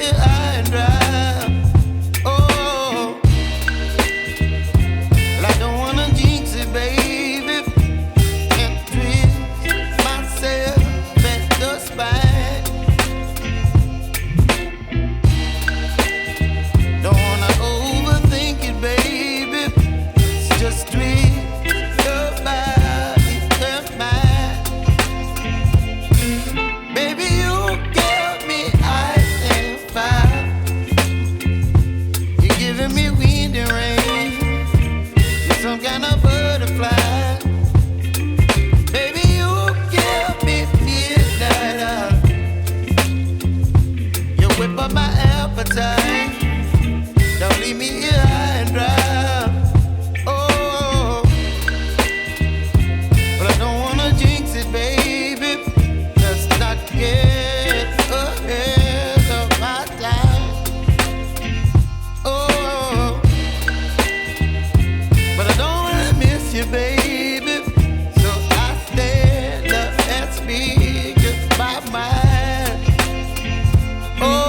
here high and dry. Oh, well, I don't wanna jinx it, baby, and twist myself at the spine. Don't wanna overthink it, baby. It's just twist your body and mine. Baby, you give me ice and fire. You're giving me wind and rain. You're some kind of butterfly. Baby, you give me midnight. You whip up my appetite. Don't leave me here high and dry. Oh, but I don't wanna jinx it, baby. Let's not get ahead of my time. Oh, but I don't wanna miss you, baby. So I stand up and speak my mind. Oh.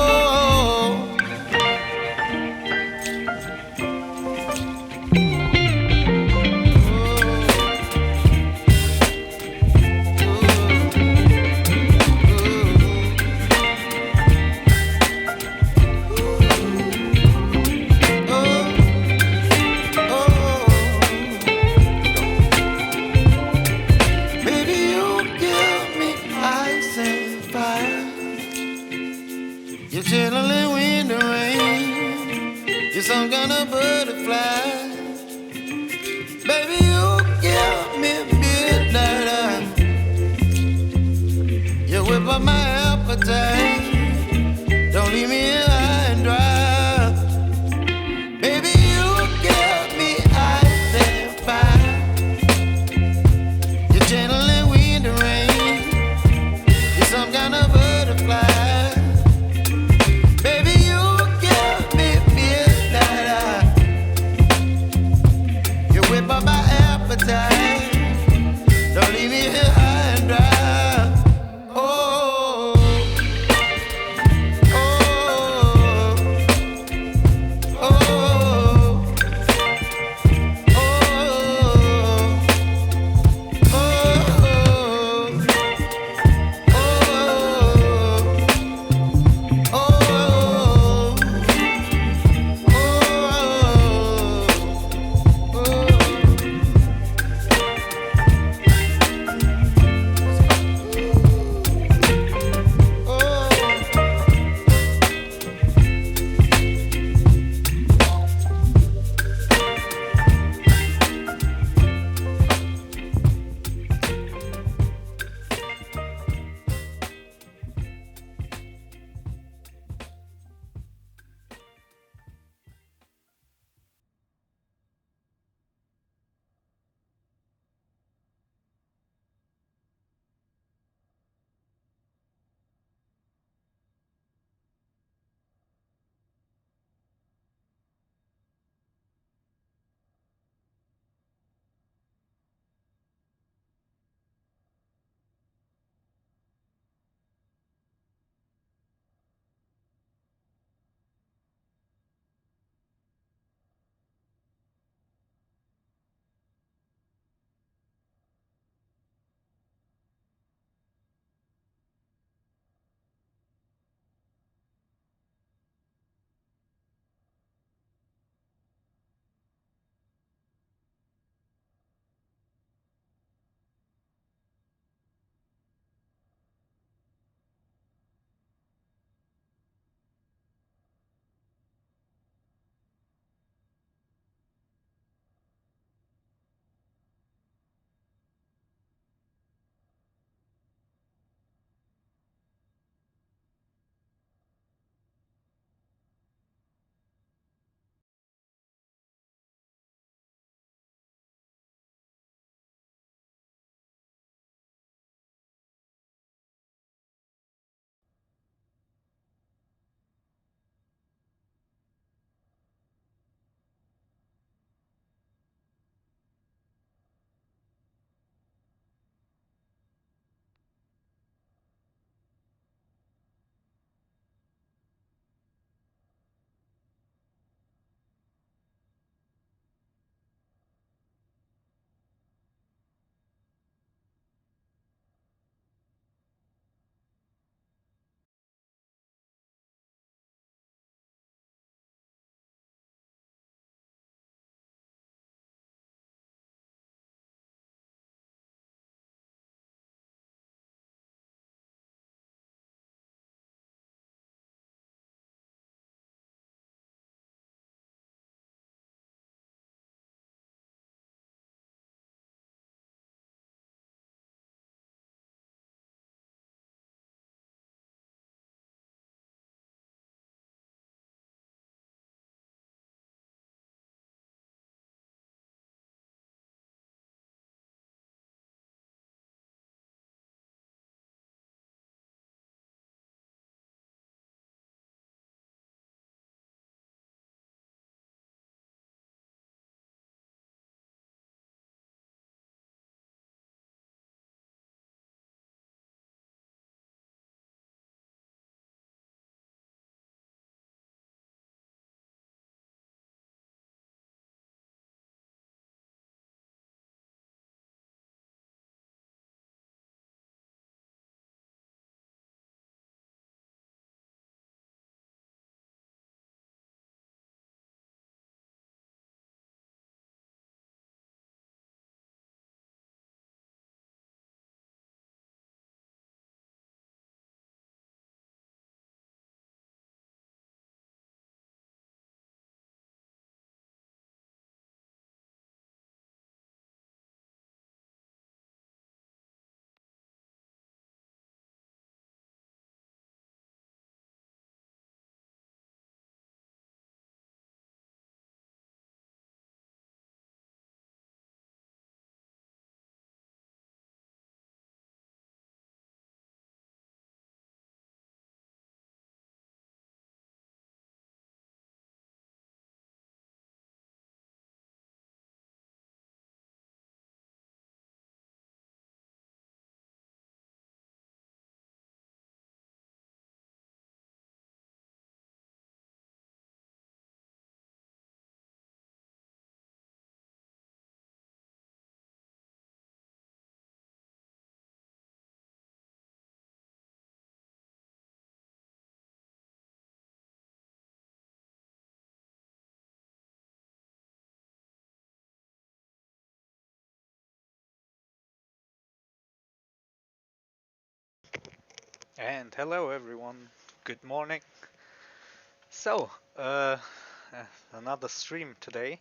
Baby, you give me ice and fire. You're chilling wind and rain. You're some kind of butterfly. Baby, you give me midnight. You whip up my appetite. Don't leave me here high and dry. Baby, you give me ice and fire. You're channeling wind and rain. You're some kind of butterfly. Baby, you give me midnight. You whip up my appetite. Don't leave me here high and dry. Oh. And hello everyone, good morning. So, uh, another stream today.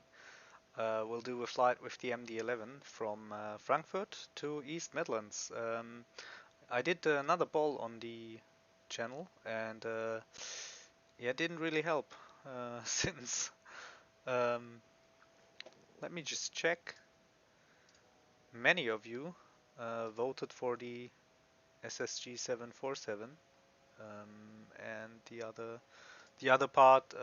We'll do a flight with the MD11 from Frankfurt to East Midlands. I did another poll on the channel and yeah, it didn't really help since, um, let me just check, many of you voted for the SSG 747 and the other part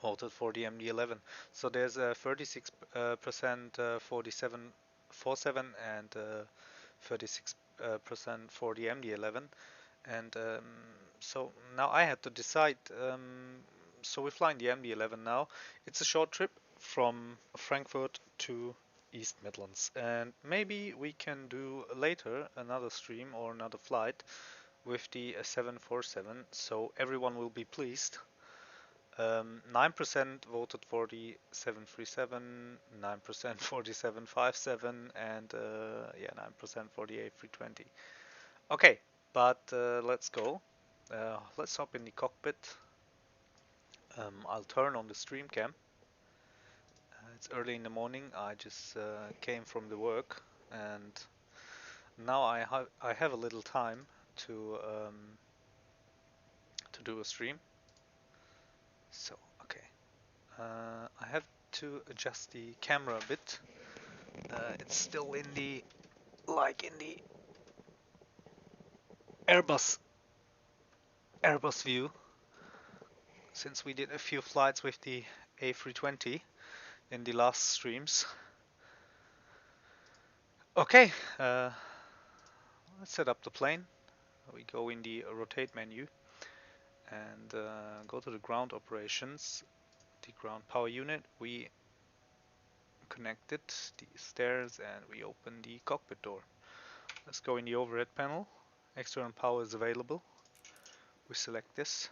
voted for the MD11. So there's a 36% 47 and 36% for the MD11. And so now I had to decide. So we're flying the MD11 now. It's a short trip from Frankfurt to East Midlands, and maybe we can do later another stream or another flight with the 747, so everyone will be pleased. 9% voted for the 737, 9% for the 757, and yeah, 9% for the A320. Okay, but let's go. Let's hop in the cockpit. I'll turn on the stream cam. It's early in the morning. I just came from the work, and now I have a little time to do a stream. So okay, I have to adjust the camera a bit. It's still in the Airbus view, since we did a few flights with the A320 in the last streams. Okay, let's set up the plane. We go in the rotate menu and go to the ground operations, the ground power unit. We connected the stairs and we open the cockpit door. Let's go in the overhead panel. External power is available. We select this.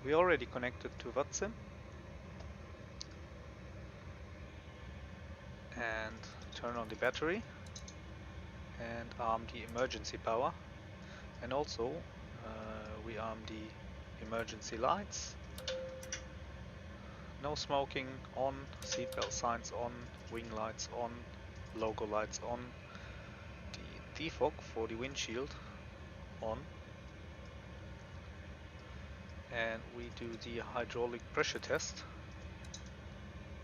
We already connected to Vatsim and turn on the battery and arm the emergency power, and also we arm the emergency lights. No smoking on, seatbelt signs on, wing lights on, logo lights on, the defog for the windshield on, and we do the hydraulic pressure test,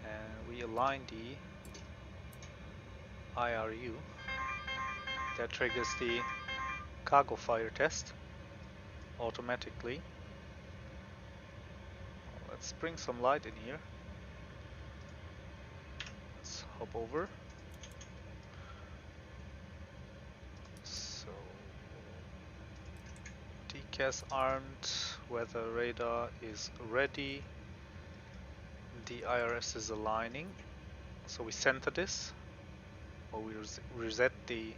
and we align the IRU. That triggers the cargo fire test automatically. Let's bring some light in here. Let's hop over. So, DCAS armed, weather radar is ready. The IRS is aligning. So we center this, or we reset the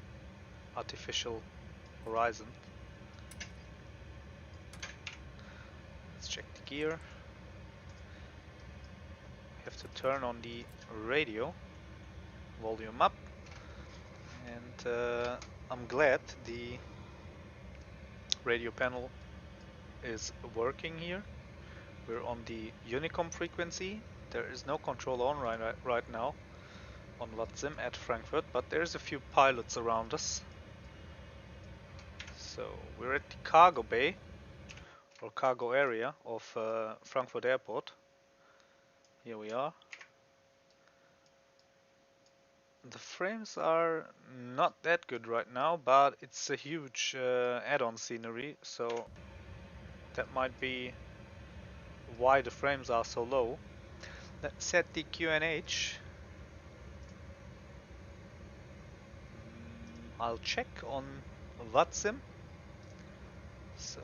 artificial horizon. Let's check the gear. We have to turn on the radio, volume up, and I'm glad the radio panel is working here. We're on the Unicom frequency. There is no control on right now on Vatsim at Frankfurt, but there's a few pilots around us. So we're at the cargo bay or cargo area of Frankfurt Airport. Here we are. The frames are not that good right now, but it's a huge add-on scenery, so that might be why the frames are so low. Let's set the QNH. I'll check on Vatsim. So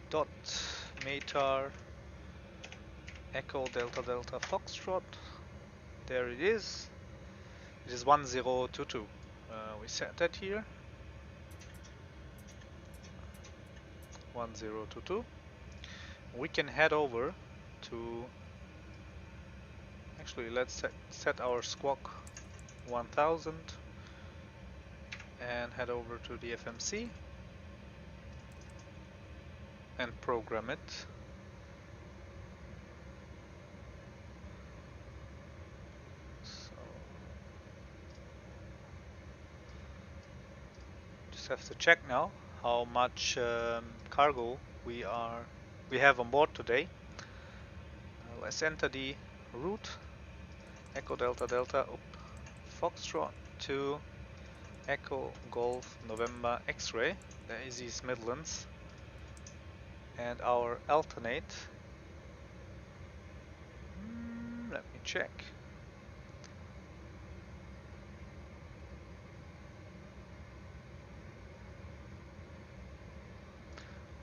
dot METAR Echo Delta Delta Foxtrot. There it is. It is 1022. We set that here. 1022. We can head over to. Actually, let's set our squawk 1000. and head over to the FMC and program it. So just have to check now how much cargo we have on board today. Let's enter the route: Echo Delta Delta up Foxtrot to Echo Golf November X-ray. That is East Midlands, and our alternate. Let me check.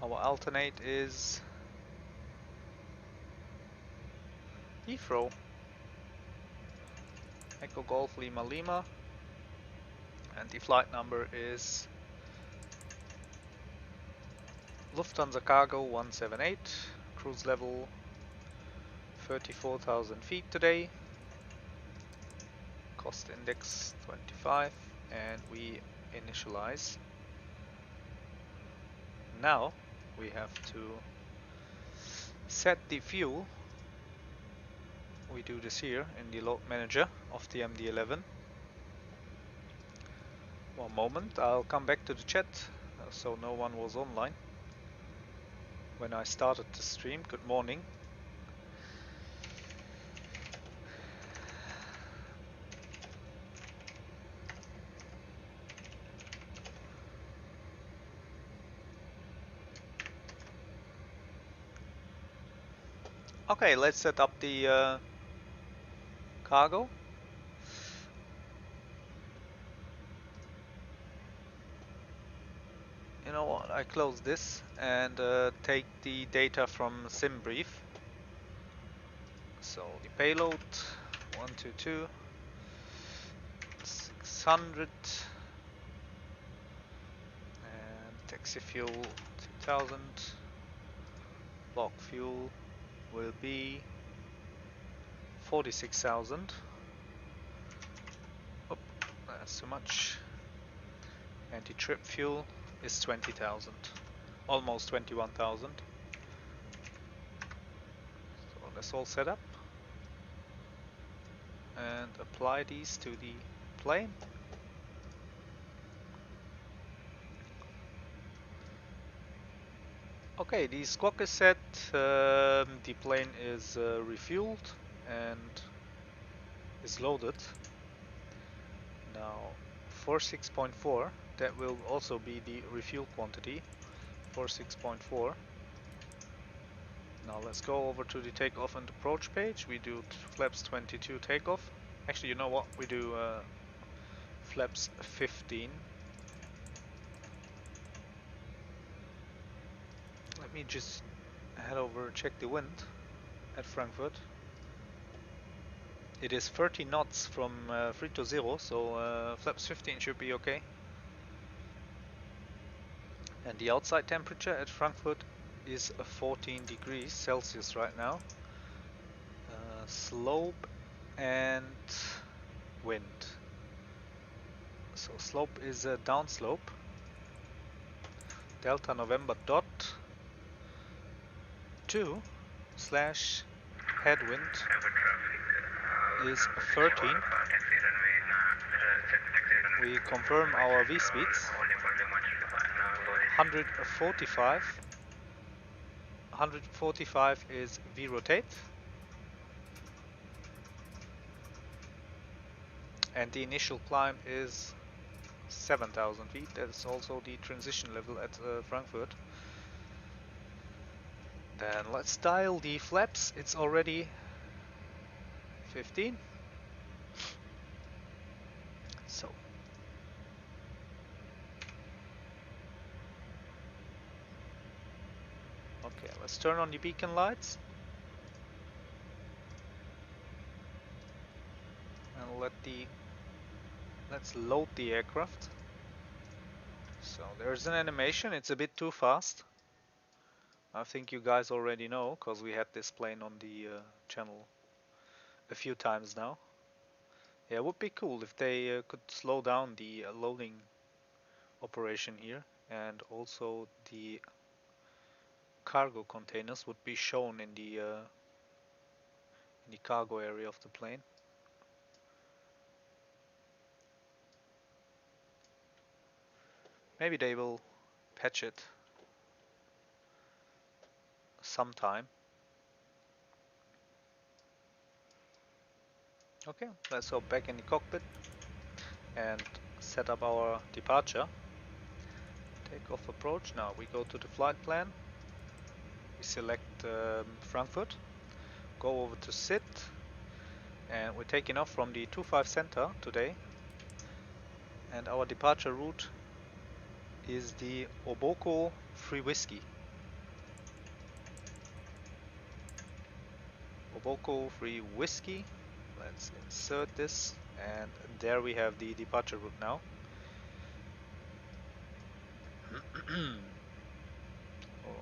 Our alternate is Heathrow. Echo Golf Lima Lima, and the flight number is Lufthansa Cargo 178, cruise level 34,000 feet today, cost index 25, and we initialize. Now we have to set the fuel. We do this here in the load manager of the MD11. One moment, I'll come back to the chat, so no one was online when I started the stream. Good morning. Okay, let's set up the cargo. You know what, I close this and take the data from SimBrief. So the payload 122 600 and taxi fuel 2000. Block fuel will be 46,000. Oh, that's too much. Anti-trip fuel is 20,000, almost 21,000. So that's all set up, and apply these to the plane. Okay, the squawk is set, the plane is refueled and is loaded. Now for 6.4, that will also be the refuel quantity for 6.4. Now let's go over to the takeoff and approach page. We do flaps 22 takeoff. Actually, you know what? We do flaps 15. Let me just head over, check the wind at Frankfurt. It is 30 knots from 3 to 0, so flaps 15 should be okay. And the outside temperature at Frankfurt is 14 degrees Celsius right now. Slope and wind. So slope is a downslope. Delta November dot 2 slash headwind is 13. We confirm our V speeds. 145. 145 is V rotate. And the initial climb is 7,000 feet. That's also the transition level at Frankfurt. Then let's dial the flaps. It's already 15. So okay, let's turn on the beacon lights and let's load the aircraft. So there's an animation. It's a bit too fast. I think you guys already know, because we had this plane on the channel a few times now. Yeah, it would be cool if they could slow down the loading operation here, and also the cargo containers would be shown in the cargo area of the plane. Maybe they will patch it sometime. Okay, let's hop back in the cockpit and set up our departure. Takeoff approach. Now we go to the flight plan. We select Frankfurt, go over to SIT, and we're taking off from the 25 center today. And our departure route is the Oboko Free Whiskey. Oboko Free Whiskey. Let's insert this, and there we have the departure route now.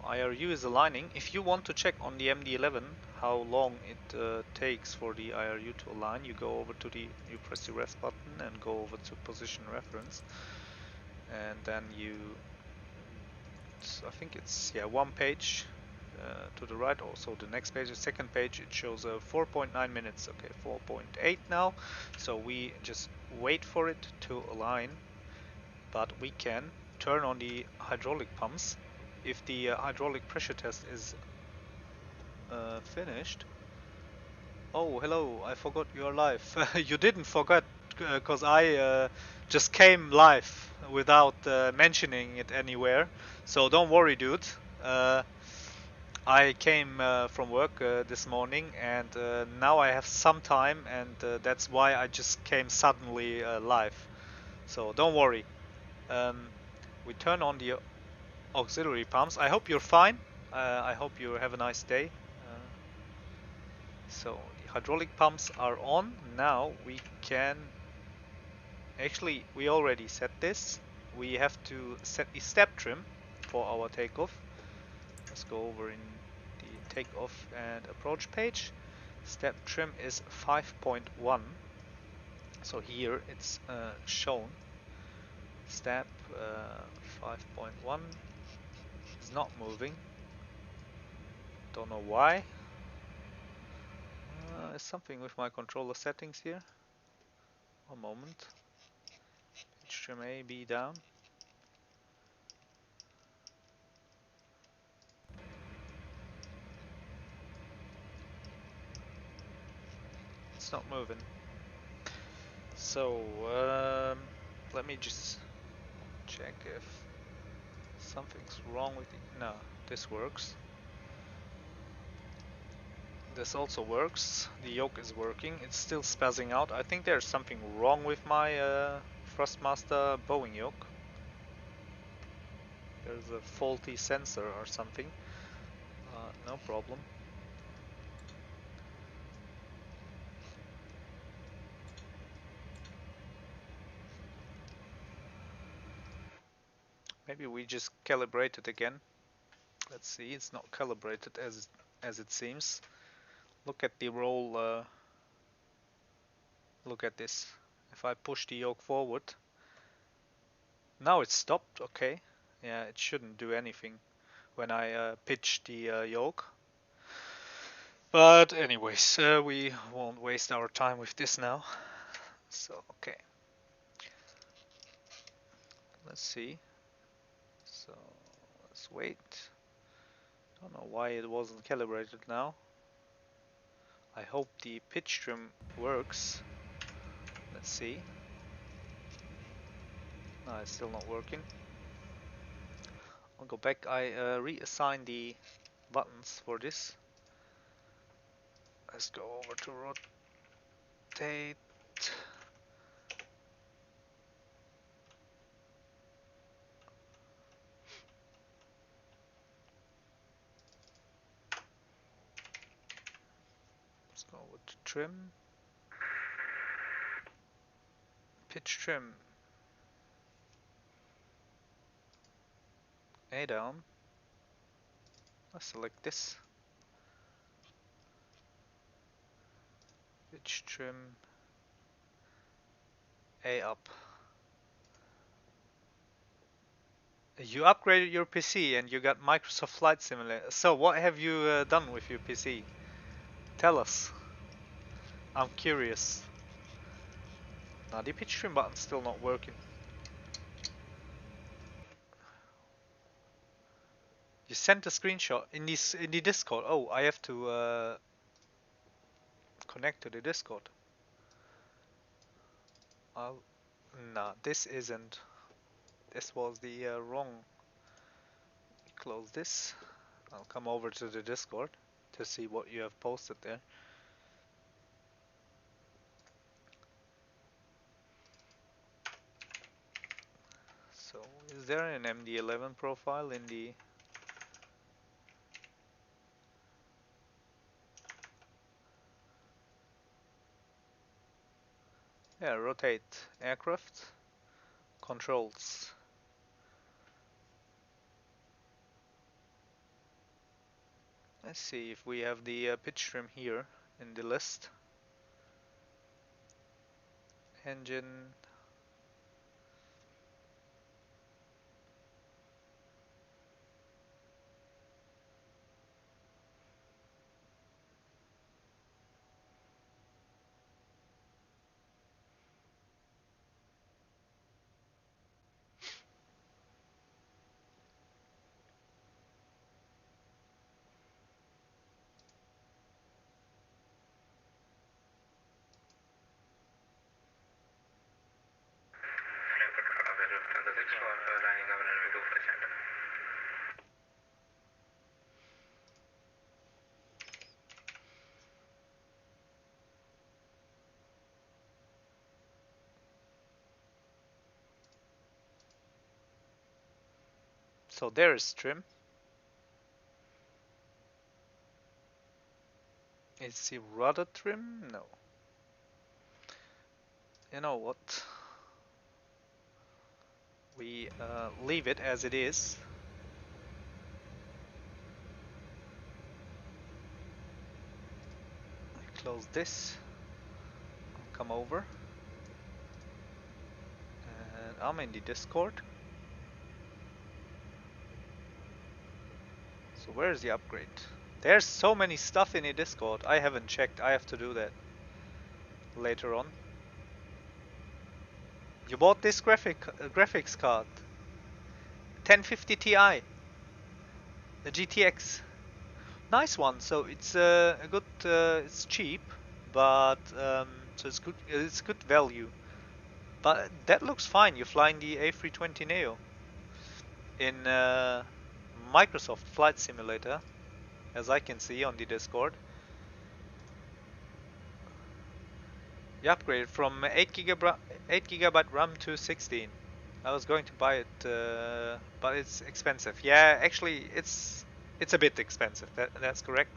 IRU is aligning. If you want to check on the MD11 how long it takes for the IRU to align, you go over to you press the ref button and go over to position reference, and then I think it's one page to the right. Also the next page, the second page, it shows 4.9 minutes. Okay, 4.8 now. So we just wait for it to align, but we can turn on the hydraulic pumps if the hydraulic pressure test is finished. Oh, hello, I forgot you're live. You didn't forget, because I just came live without mentioning it anywhere. So don't worry, dude. I came from work this morning, and now I have some time, and that's why I just came suddenly live. So don't worry. We turn on the auxiliary pumps. I hope you're fine. I hope you have a nice day. So the hydraulic pumps are on. Now we can actually, we already set this. We have to set the step trim for our takeoff. Let's go over in the takeoff and approach page. Step trim is 5.1. So here it's shown. Step 5.1 is not moving. Don't know why. There's something with my controller settings here. One moment. Page trim A, B down. It's not moving. So let me just check if something's wrong with it. No, this works. This also works. The yoke is working. It's still spazzing out. I think there's something wrong with my Thrustmaster Boeing yoke. There's a faulty sensor or something. No problem. Maybe we just calibrate it again. Let's see. It's not calibrated as it seems. Look at the roll. Look at this. If I push the yoke forward, now it's stopped. Okay, yeah, it shouldn't do anything when I pitch the yoke. But anyways, we won't waste our time with this now. So okay, let's see. So let's wait. Don't know why it wasn't calibrated now. I hope the pitch trim works. Let's see. No, it's still not working. I'll go back. I reassigned the buttons for this. Let's go over to rotate. Let's go over to trim. Pitch trim. A down. Let's select this. Pitch trim. A up. You upgraded your PC and you got Microsoft Flight Simulator. So what have you done with your PC? Tell us. I'm curious. Now the pitch trim button's still not working. You sent a screenshot in the Discord. Oh, I have to connect to the Discord. Oh, nah, this isn't. This was the wrong. Close this. I'll come over to the Discord to see what you have posted there. So, is there an MD11 profile in the... Yeah, rotate aircraft controls. Let's see if we have the pitch trim here in the list. Engine. So there is trim. Is the rudder trim? No. You know what? We leave it as it is. I close this. I'll come over. And I'm in the Discord. So where's the upgrade? There's so many stuff in the Discord. I haven't checked. I have to do that later on. You bought this graphics card, 1050 Ti, the GTX. Nice one. So it's a good. It's cheap, but so it's good. It's good value. But that looks fine. You're flying the A320 Neo in Microsoft Flight Simulator, as I can see on the Discord. You upgraded from 8 GB RAM to 16. I was going to buy it, but it's expensive. Yeah, actually, it's a bit expensive. That's correct.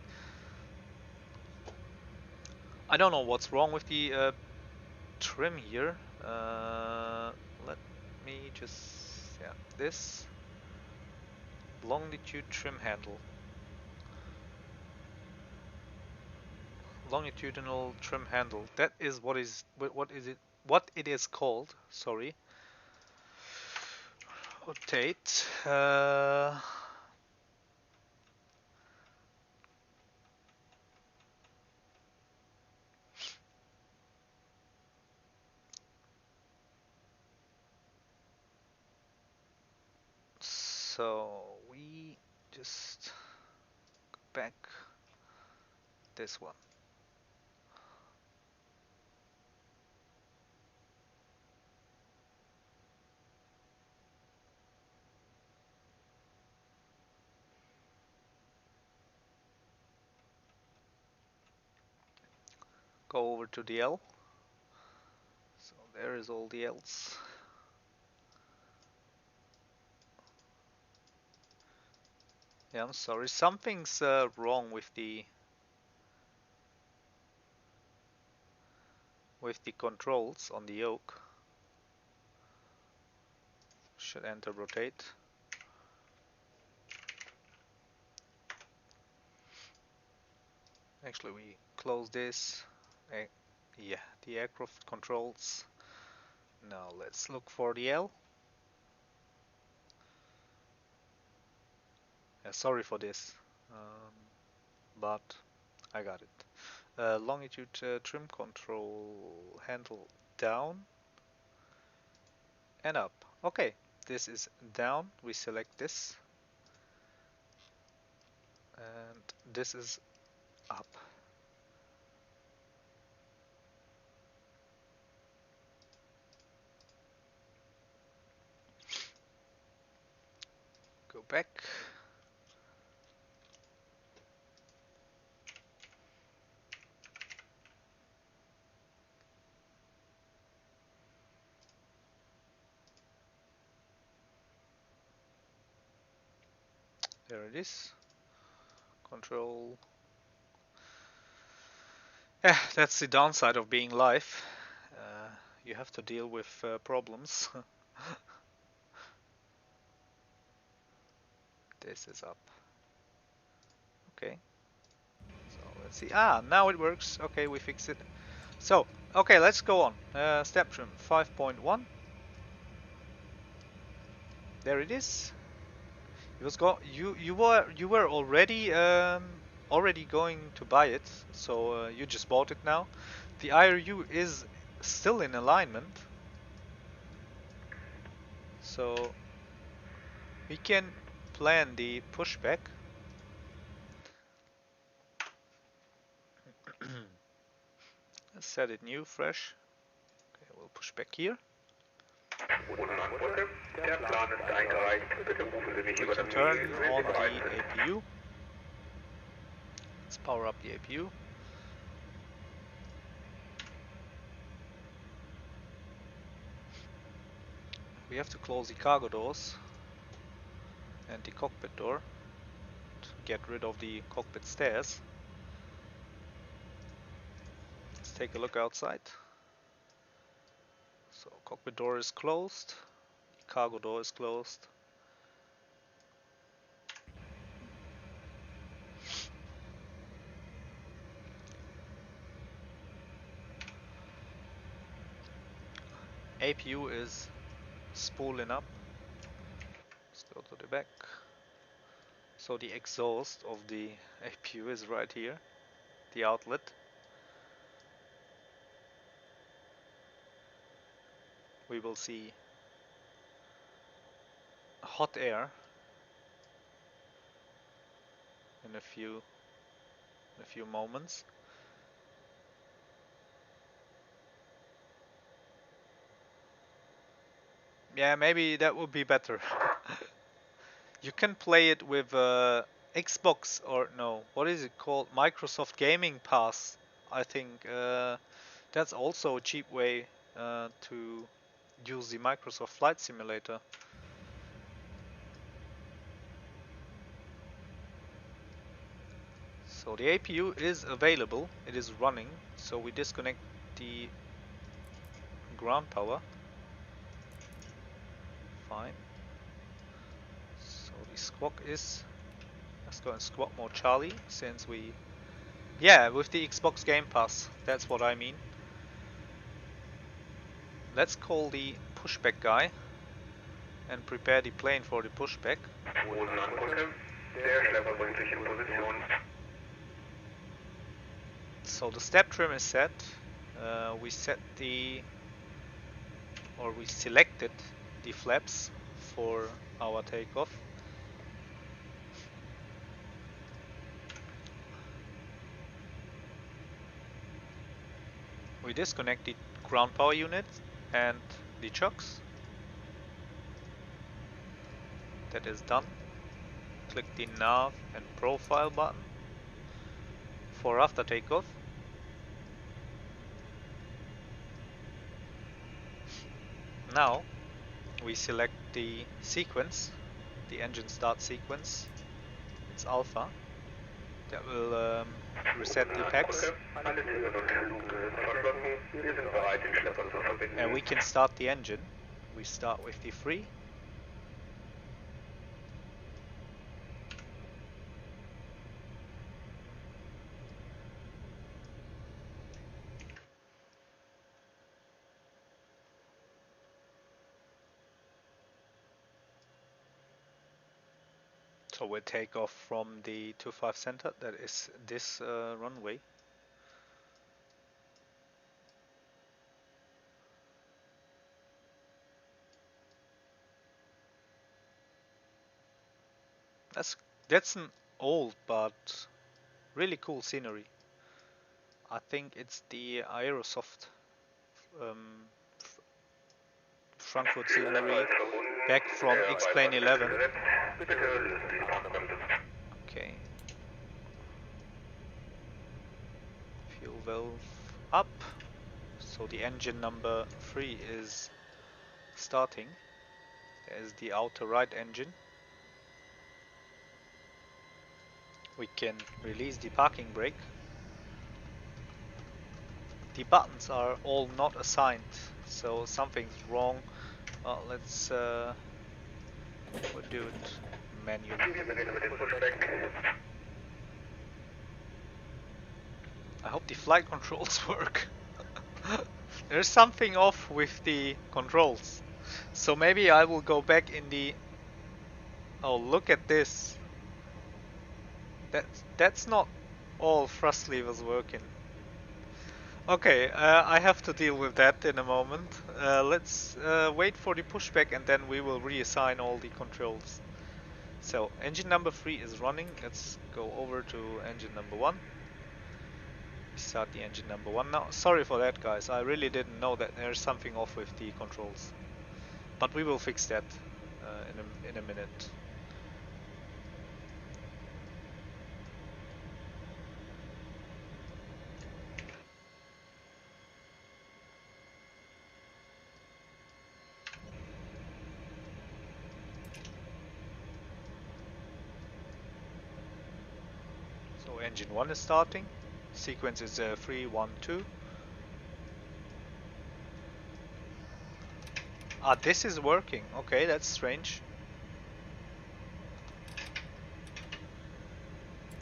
I don't know what's wrong with the trim here. Let me just, yeah, this longitude trim handle, longitudinal trim handle. That is what it is called. Sorry. Rotate. So we just go back this one. Go over to the L. So there is all the L's. Yeah, I'm sorry. Something's wrong with the controls on the yoke. Should enter rotate. Actually, we close this. Yeah, the aircraft controls. Now let's look for the L. Sorry for this, but I got it. Longitude trim control handle down and up. Okay, this is down. We select this, and this is up. Go back. There it is. Control. Yeah, that's the downside of being live. You have to deal with problems. This is up. Okay. So let's see. Ah, now it works. Okay, we fixed it. So, okay, let's go on. Step trim 5.1. There it is. It was you were already going to buy it, so you just bought it now. The IRU is still in alignment, so we can plan the pushback. Let's set it new, fresh. Okay, we'll push back here. We can turn on the APU. Let's power up the APU. We have to close the cargo doors and the cockpit door to get rid of the cockpit stairs. Let's take a look outside. So cockpit door is closed, the cargo door is closed. APU is spooling up. Let's go to the back. So the exhaust of the APU is right here, the outlet. We will see hot air in a few moments. Yeah, maybe that would be better. You can play it with Xbox or no, what is it called? Microsoft Gaming Pass. I think that's also a cheap way to use the Microsoft Flight Simulator. So the APU is available, it is running, so we disconnect the ground power. Fine. So the squawk is, let's go and squawk more Charlie, since we, yeah, with the Xbox Game Pass, that's what I mean. Let's call the pushback guy and prepare the plane for the pushback. So the step trim is set. We selected the flaps for our takeoff. We disconnect the ground power unit and the chocks. That is done. Click the nav and profile button for after takeoff. Now we select the sequence, the engine start sequence. It's alpha. That will reset the packs. And we can start the engine. We start with the free. So we take off from the 25 center, that is this runway. That's an old but really cool scenery. I think it's the Aerosoft Frankfurt scenery back from XPlane 11. Okay. Fuel valve up. So the engine number 3 is starting. There's the outer right engine. We can release the parking brake. The buttons are all not assigned, so something's wrong. Well, let's we'll do it manually. I hope the flight controls work. There's something off with the controls. So maybe I will go back in the... Oh, look at this. That's not all thrust levers working. Okay, I have to deal with that in a moment. Let's wait for the pushback and then we will reassign all the controls. So, engine number 3 is running. Let's go over to engine number 1. Start the engine number 1 now. Sorry for that, guys. I really didn't know that there's something off with the controls. But we will fix that in a minute. So engine 1 is starting. Sequence is 3, 1, 2. Ah, this is working. Okay, that's strange.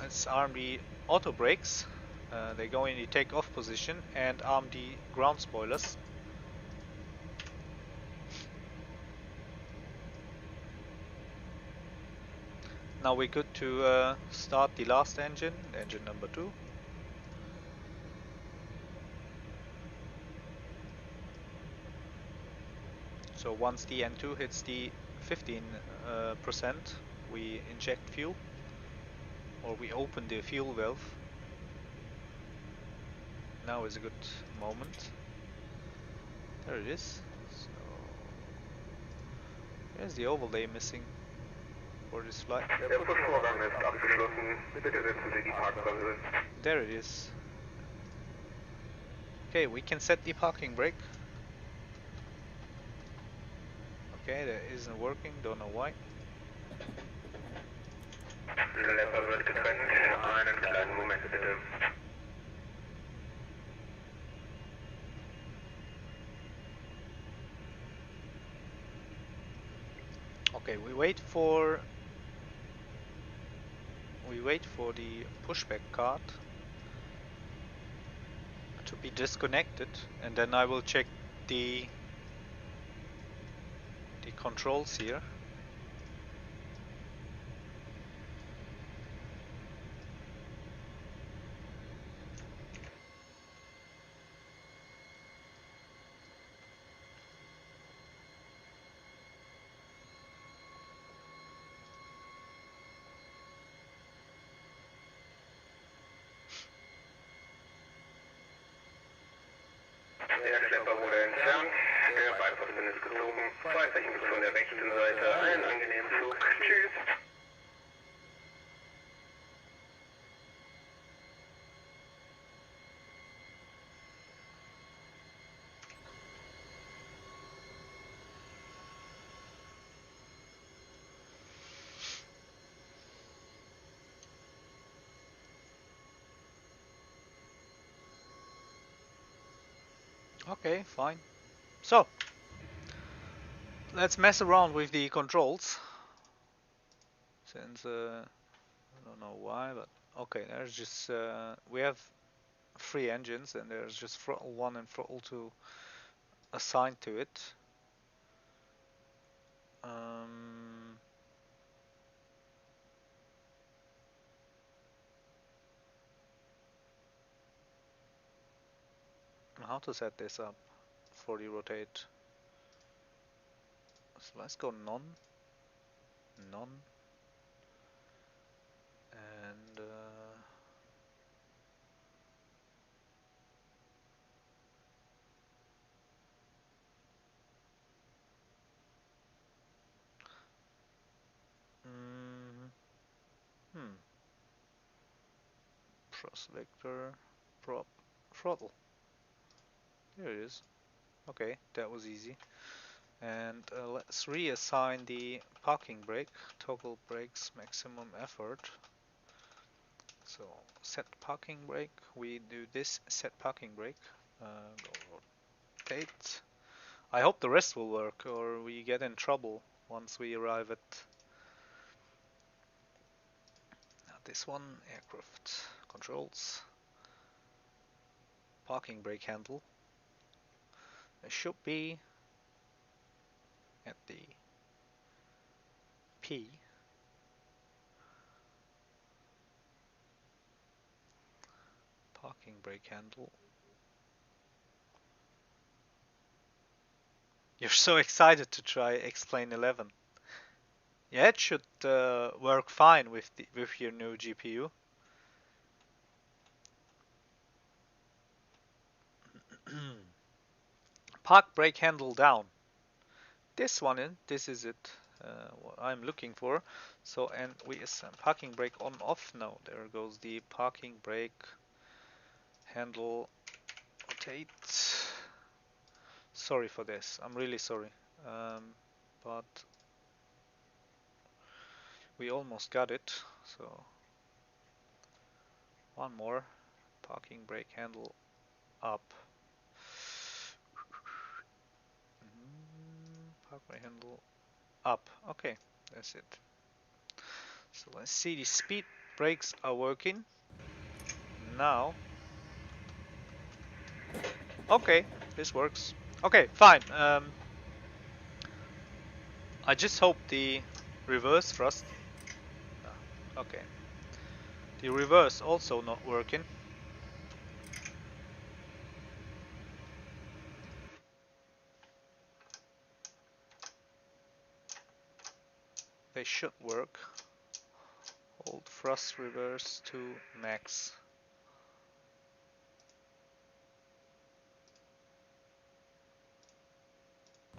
Let's arm the auto brakes. They go in the takeoff position and arm the ground spoilers. Now we're good to start the last engine, engine number 2. So once the N2 hits the 15%, we inject fuel, or we open the fuel valve. Now is a good moment. There it is. So there's the overlay missing for this flight. There it is. Okay, we can set the parking brake. Okay, that isn't working, don't know why. Lever wird getrennt, einen kleinen Moment bitte. Okay, we wait for the pushback card to be disconnected, and then I will check the controls here. Der Schlepper wurde entfernt, der Beifahrersitz ist gezogen, Freizeichen bis von der rechten Seite, einen angenehmen Flug, tschüss. Okay, fine. So, let's mess around with the controls. Since, I don't know why, but okay, there's just, we have 3 engines and there's just throttle 1 and throttle 2 assigned to it. how to set this up for the rotate. So let's go none, and pro selector, prop, throttle. There it is. Okay, that was easy. And let's reassign the parking brake, toggle brakes maximum effort. So set parking brake, we do this set parking brake, go rotate. I hope the rest will work or we get in trouble once we arrive at this one, aircraft controls, parking brake handle. It should be at the P. Parking brake handle. You're so excited to try XPlane 11. Yeah, it should work fine with your new GPU. Park brake handle down. This one, this is it. What I'm looking for. So, and we assign parking brake on off now. There goes the parking brake handle. Rotate. Sorry for this. I'm really sorry. But we almost got it. So one more. Parking brake handle up. Park brake handle up. Okay, that's it. So let's see, the speed brakes are working now. Okay, this works. Okay, fine. I just hope the reverse thrust. Okay, the reverse also not working. They should work. Hold thrust reverse to max.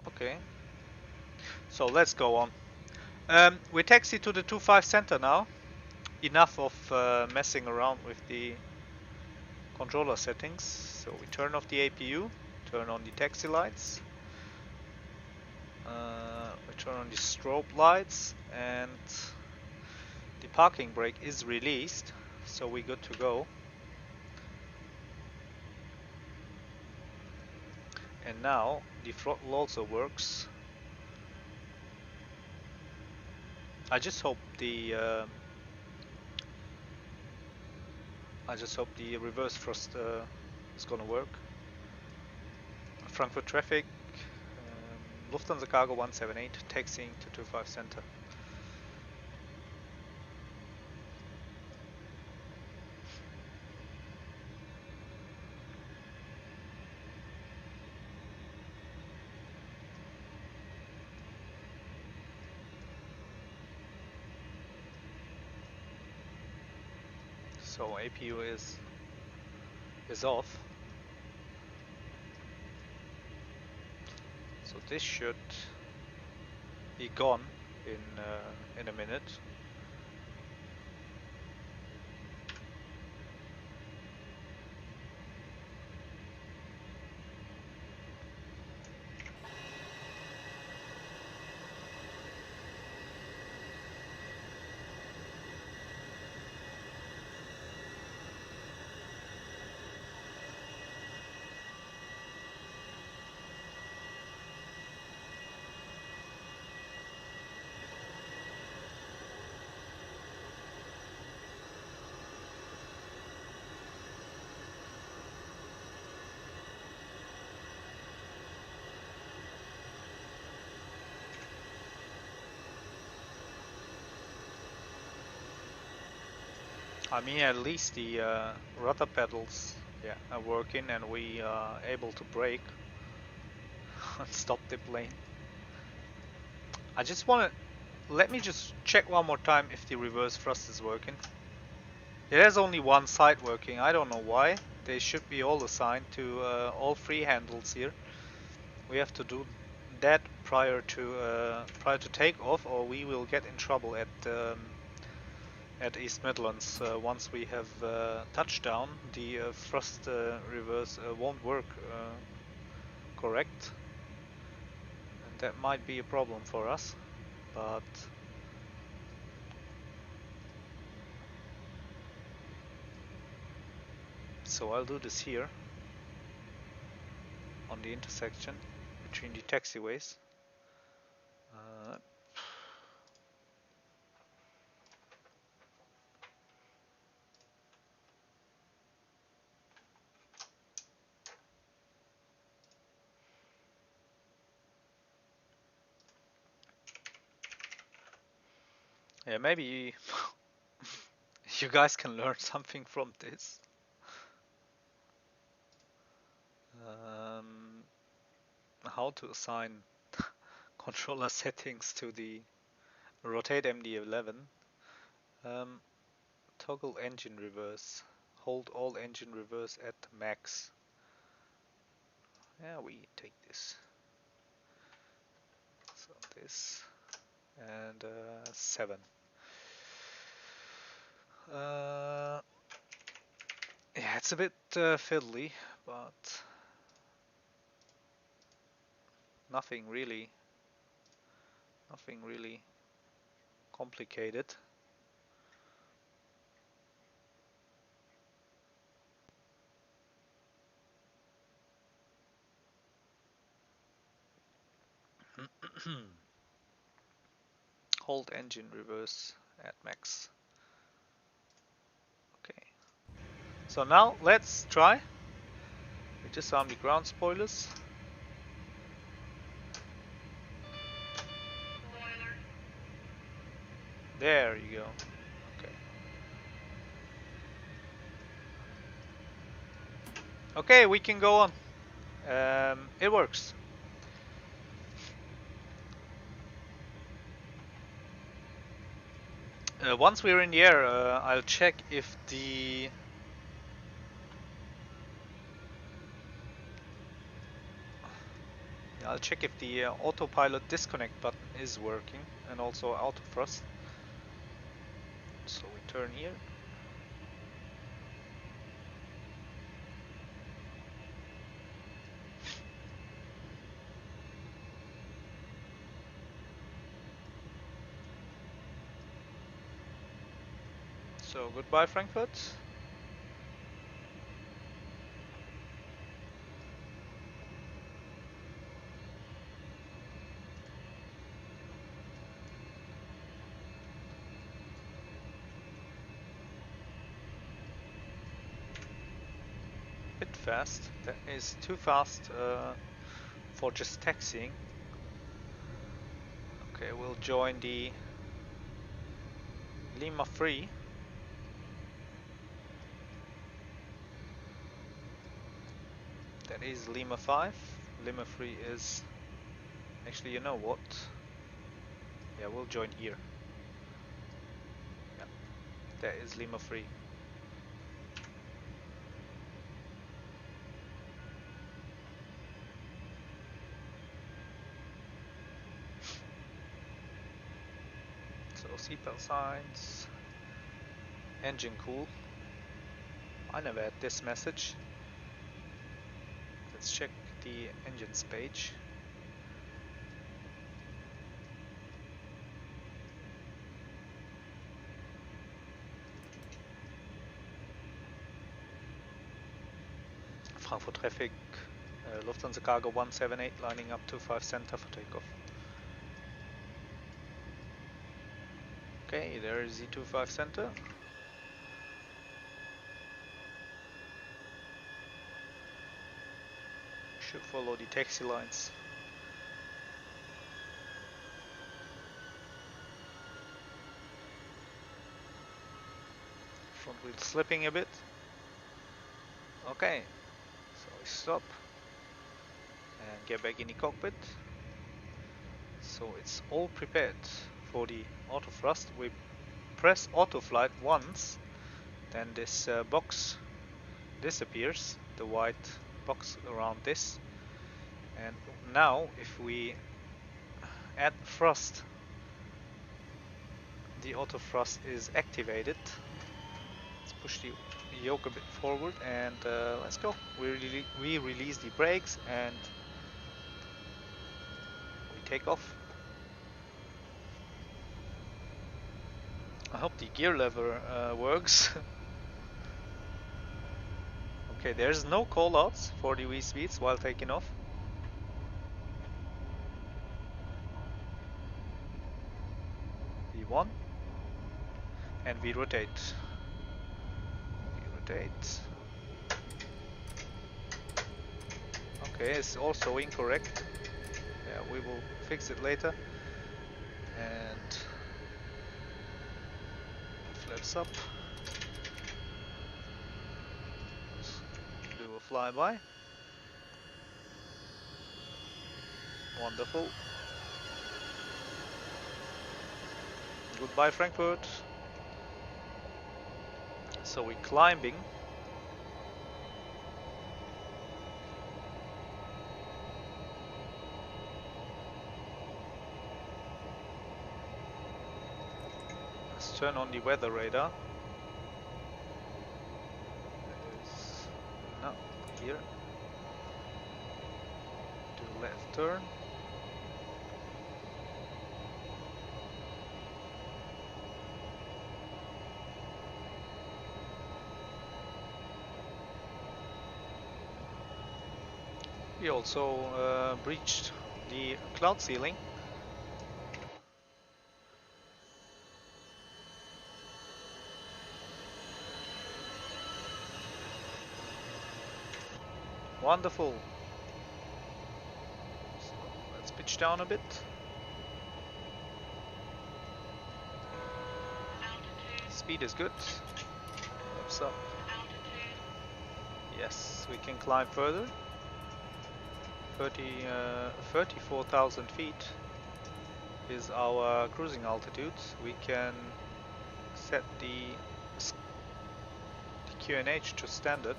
Okay, so let's go on. We taxi to the 25 center now. Enough of messing around with the controller settings. So we turn off the APU, turn on the taxi lights, we turn on the strobe lights, and the parking brake is released, so we're good to go. And now the throttle also works. I just hope the reverse thrust is gonna work. Frankfurt traffic, Lufthansa Cargo 178, taxiing to 25 center. So APU is off. So this should be gone in a minute. I mean, at least the rudder pedals, are working, and we are able to brake and stop the plane. I just want to let me just check one more time if the reverse thrust is working. There's only one side working. I don't know why. They should be all assigned to all three handles here. We have to do that prior to takeoff, or we will get in trouble at East Midlands. Once we have touchdown, the thrust reverse won't work correct, and that might be a problem for us. But so I'll do this here on the intersection between the taxiways. Yeah, maybe you guys can learn something from this. How to assign controller settings to the Rotate MD11. Toggle engine reverse. Hold all engine reverse at max. Yeah, we take this. So this and 7. Yeah, it's a bit fiddly, but nothing really complicated. Hold engine reverse at max. Okay. So now let's try. We disarm the ground spoilers. There you go. Okay. Okay, we can go on. It works. Once we're in the air, I'll check if the autopilot disconnect button is working, and also auto thrust. So we turn here. So goodbye, Frankfurt. Bit fast. That is too fast for just taxiing. Okay, we'll join the Lima 3. That is Lima 5. Lima 3 is... Actually, you know what? Yeah, we'll join here. Yeah, that is Lima 3. So seatbelt signs. Engine cool. I never had this message. Let's check the engines page. Frankfurt traffic, Lufthansa cargo 178 lining up 25 center for takeoff. Okay, there is the 25 center. Should follow the taxi lines. Front wheel slipping a bit. Okay, so we stop and get back in the cockpit. So it's all prepared for the auto thrust. We press auto flight once, then this box disappears, the white box around this. And now if we add thrust, the auto thrust is activated. Let's push the yoke a bit forward and let's go. We release the brakes and we take off. I hope the gear lever works. Okay, there's no callouts for the V-speeds while taking off. V1 and we rotate. We rotate. Okay, it's also incorrect. Yeah, we will fix it later. And flaps up. Let's do a flyby. Wonderful. Goodbye, Frankfurt. So we're climbing. Let's turn on the weather radar. There's no here. Do left turn. We also breached the cloud ceiling. Wonderful. So let's pitch down a bit. Speed is good. Flaps up. Yes, we can climb further. 34,000 feet is our cruising altitude. We can set the QNH to standard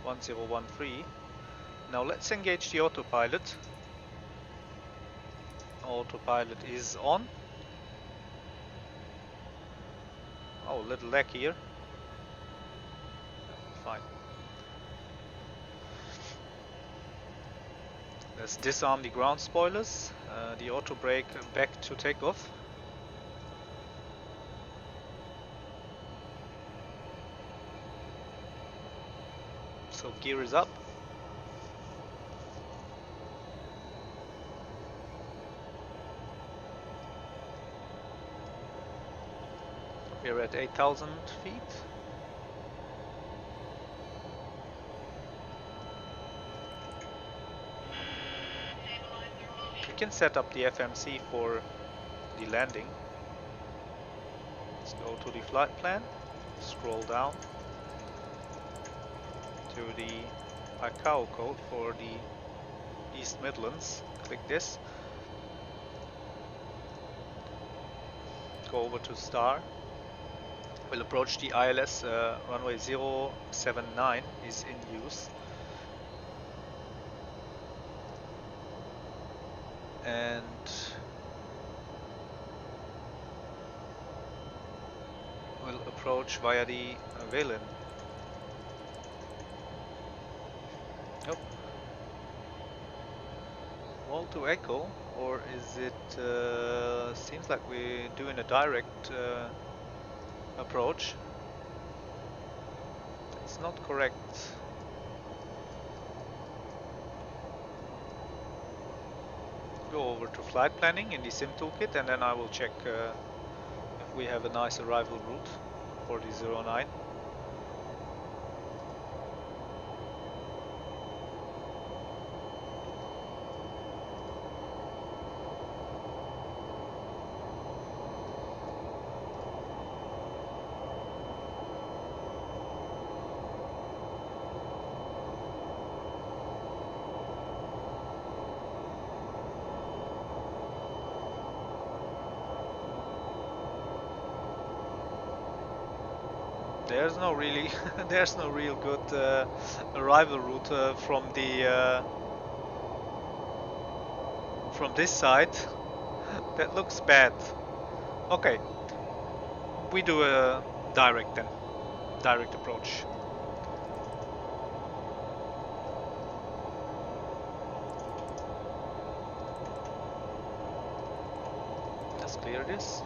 1013. Now let's engage the autopilot. Autopilot is on. Oh, a little lag here. Fine. Let's disarm the ground spoilers. The auto brake back to takeoff. So gear is up. We're at 8,000 feet. We can set up the FMC for the landing. Let's go to the flight plan, scroll down to the ICAO code for the East Midlands. Click this. Go over to star. We'll approach the ILS runway 079 is in use. And we'll approach via the Valen. Nope. Wall to echo, or is it? Seems like we're doing a direct approach. It's not correct. Go over to flight planning in the sim toolkit, and then I will check if we have a nice arrival route for the 09. There's no really, there's no real good arrival route from this side. That looks bad. Okay, we do a direct then, direct approach. Let's clear this.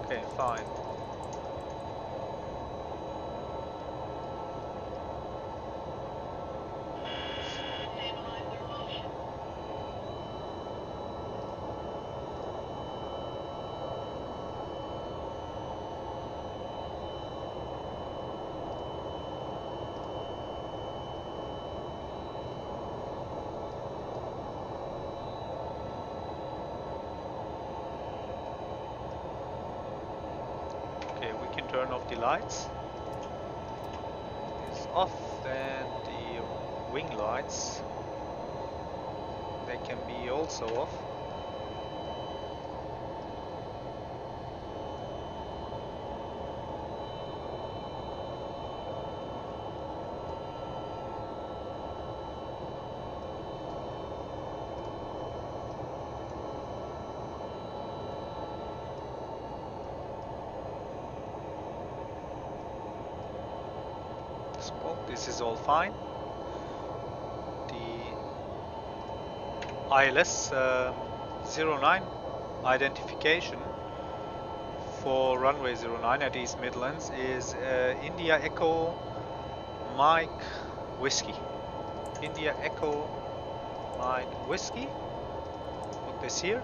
Okay, fine. Turn off the lights. It's off, and the wing lights, they can be also off. This is all fine. The ILS 09 identification for runway 09 at East Midlands is India Echo Mike Whiskey. India Echo Mike Whiskey. Put this here.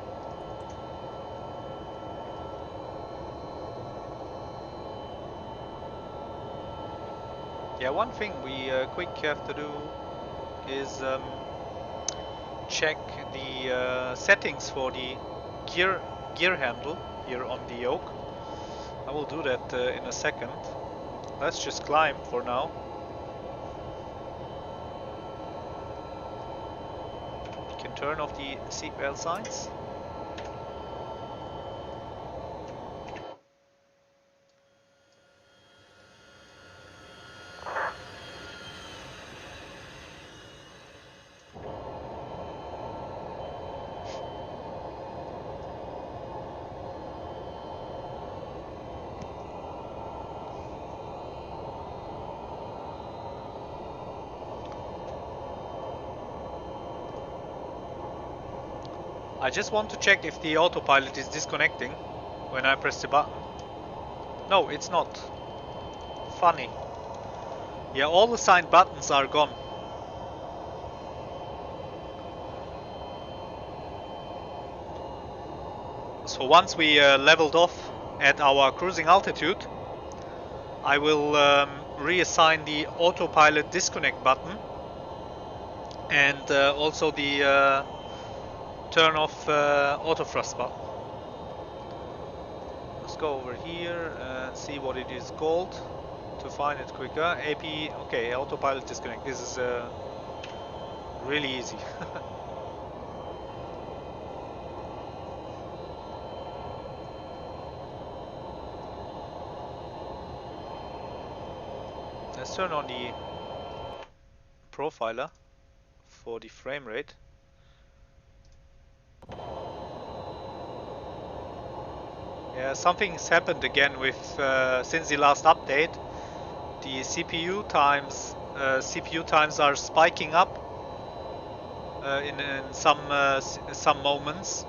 Yeah, one thing we quick have to do is check the settings for the gear handle here on the yoke. I will do that in a second. Let's just climb for now. You can turn off the seatbelt signs. I just want to check if the autopilot is disconnecting when I press the button. No, it's not. Funny. Yeah, all the assigned buttons are gone. So once we leveled off at our cruising altitude, I will reassign the autopilot disconnect button and also the turn off auto thrust button. Let's go over here and see what it is called to find it quicker. AP, okay, autopilot disconnect. This is really easy. Let's turn on the profiler for the frame rate. Yeah, something's happened again with since the last update. The CPU times are spiking up in some moments,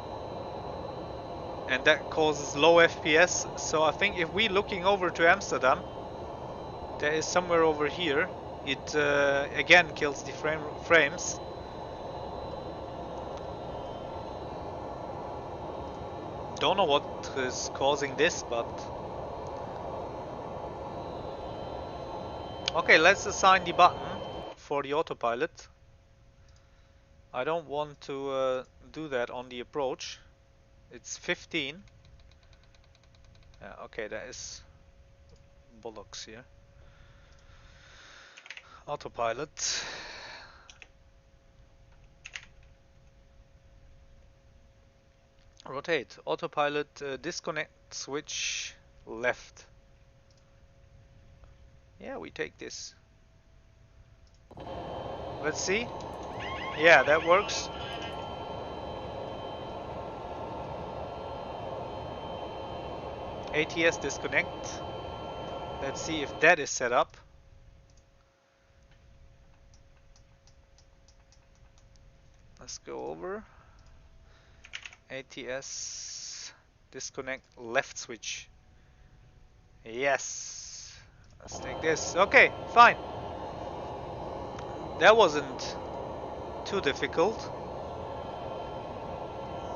and that causes low FPS. So I think if we're looking over to Amsterdam, there is somewhere over here. It again kills the frames. Don't know what is causing this, but okay, let's assign the button for the autopilot. I don't want to do that on the approach. It's 15. Yeah, okay, that is bollocks here. Autopilot. Rotate. Autopilot disconnect switch left. Yeah, we take this. Let's see. Yeah, that works. ATS disconnect. Let's see if that is set up. Let's go over. ATS disconnect left switch. Yes. Let's take this. Okay, fine. That wasn't too difficult.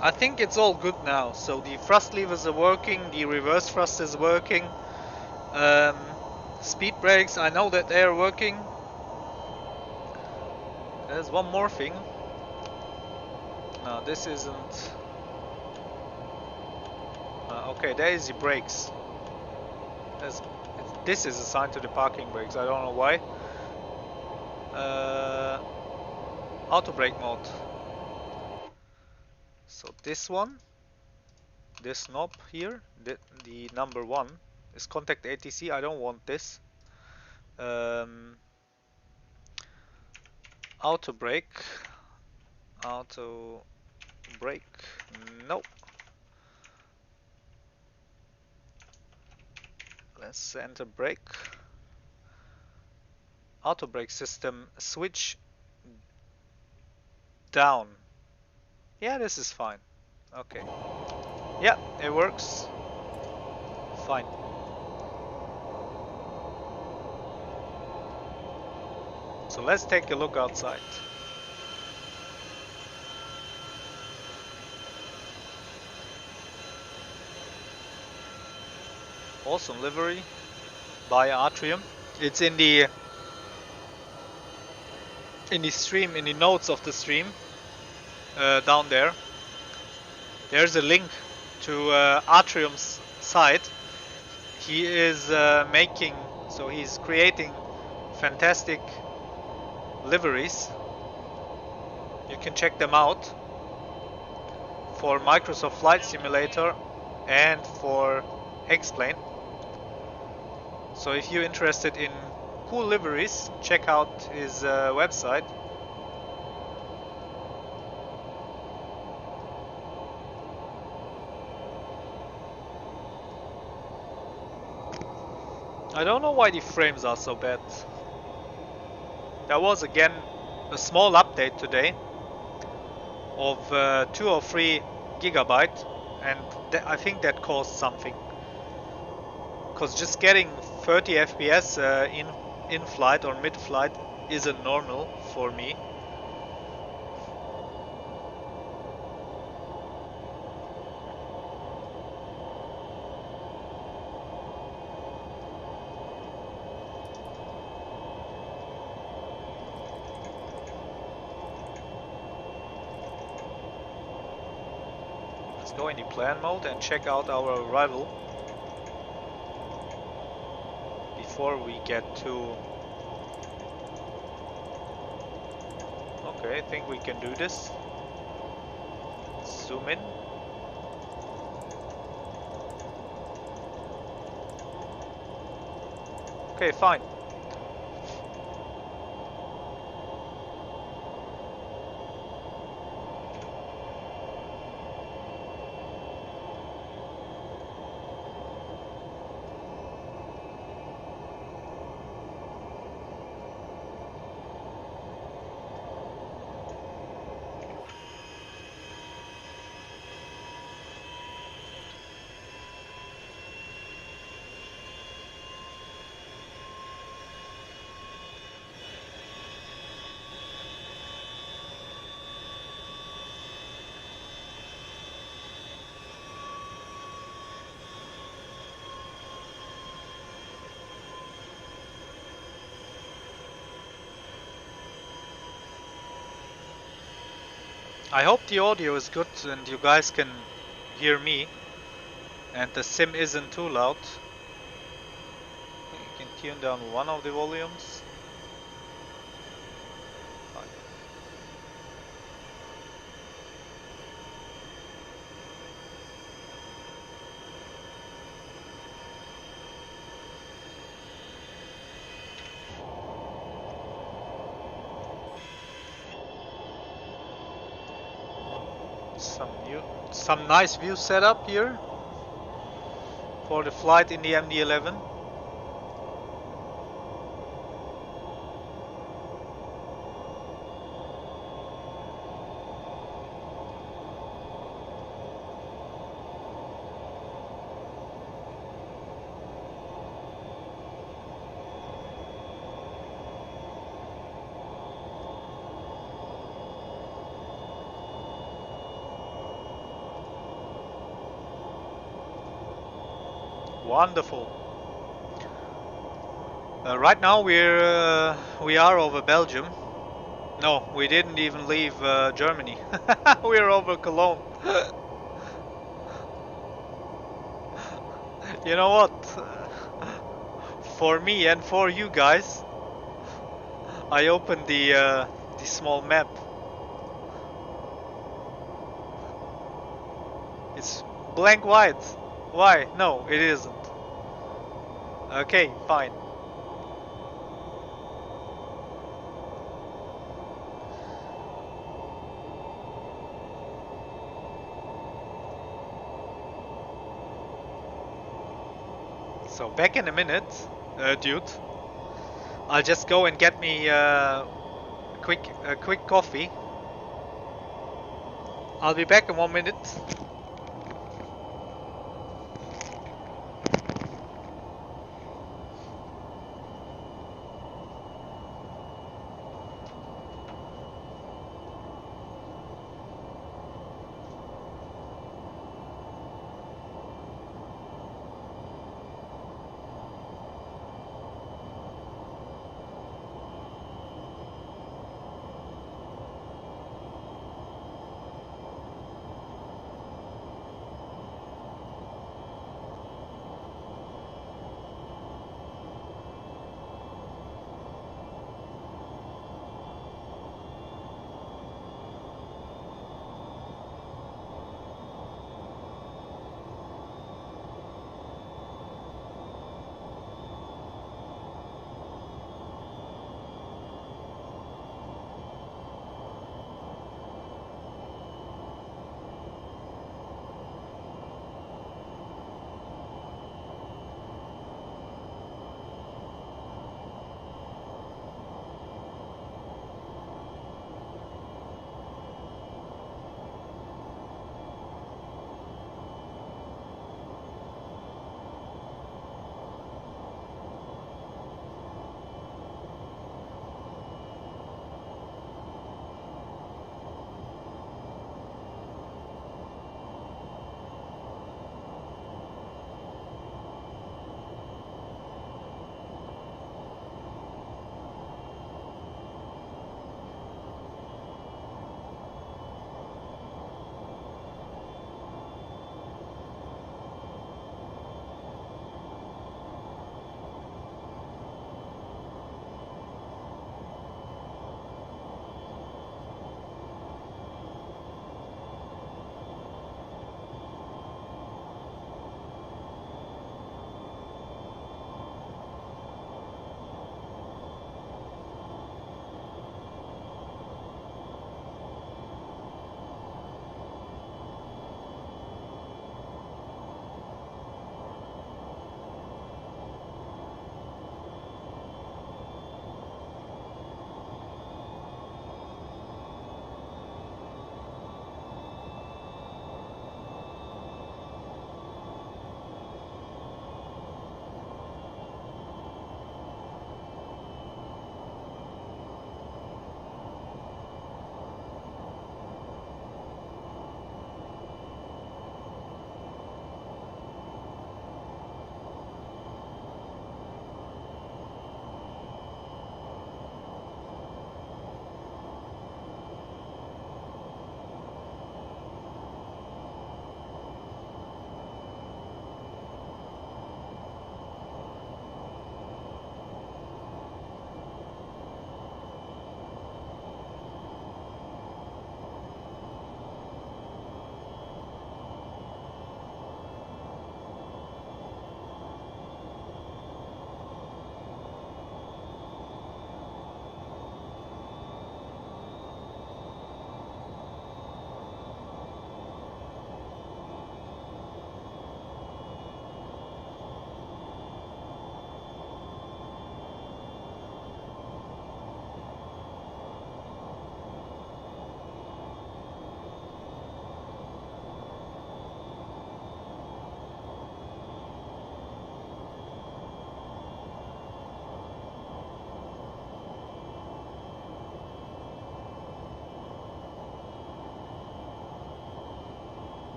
I think it's all good now. So the thrust levers are working, the reverse thrust is working. Speed brakes, I know that they are working. There's one more thing. No, this isn't. Okay, there is the brakes. This is assigned to the parking brakes. I don't know why. Auto brake mode. So this one, this knob here, the number 1 is contact ATC. I don't want this. Auto brake. Auto brake. No. Let's enter brake. Auto brake system switch down. Yeah, this is fine. Okay. Yeah, it works. Fine. So let's take a look outside. Awesome livery by Atrium. It's in the stream, in the notes of the stream, down there. There's a link to Atrium's site. He is he's creating fantastic liveries. You can check them out for Microsoft Flight Simulator and for XPlane. So if you're interested in cool liveries, check out his website. I don't know why the frames are so bad. There was again a small update today of 2 or 3 gigabyte, and I think that caused something. Because just getting 30 FPS in flight or mid flight isn't normal for me. Let's go in the plan mode and check out our arrival before we get to... Okay, I think we can do this. Zoom in. Okay, fine. I hope the audio is good and you guys can hear me and the sim isn't too loud. You can tune down one of the volumes. Fine. some nice view setup here for the flight in the MD11. Wonderful. Right now we are over Belgium. No, we didn't even leave Germany. We're over Cologne. You know what? For me and for you guys, I opened the small map. It's blank white. Why? No, it isn't. Okay, fine. So back in a minute, dude. I'll just go and get me a quick coffee. I'll be back in 1 minute.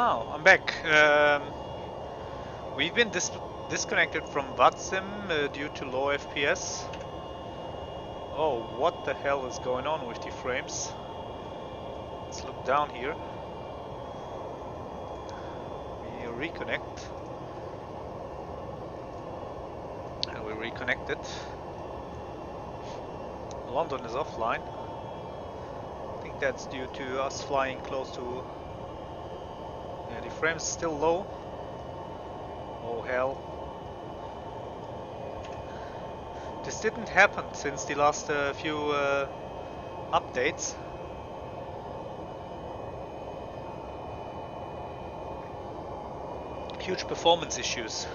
Oh, I'm back. We've been disconnected from Vatsim due to low FPS. Oh, what the hell is going on with the frames? Let's look down here. We reconnect. And we reconnected. London is offline. I think that's due to us flying close to... Yeah, the frame's still low. Oh hell. This didn't happen since the last few updates. Huge performance issues.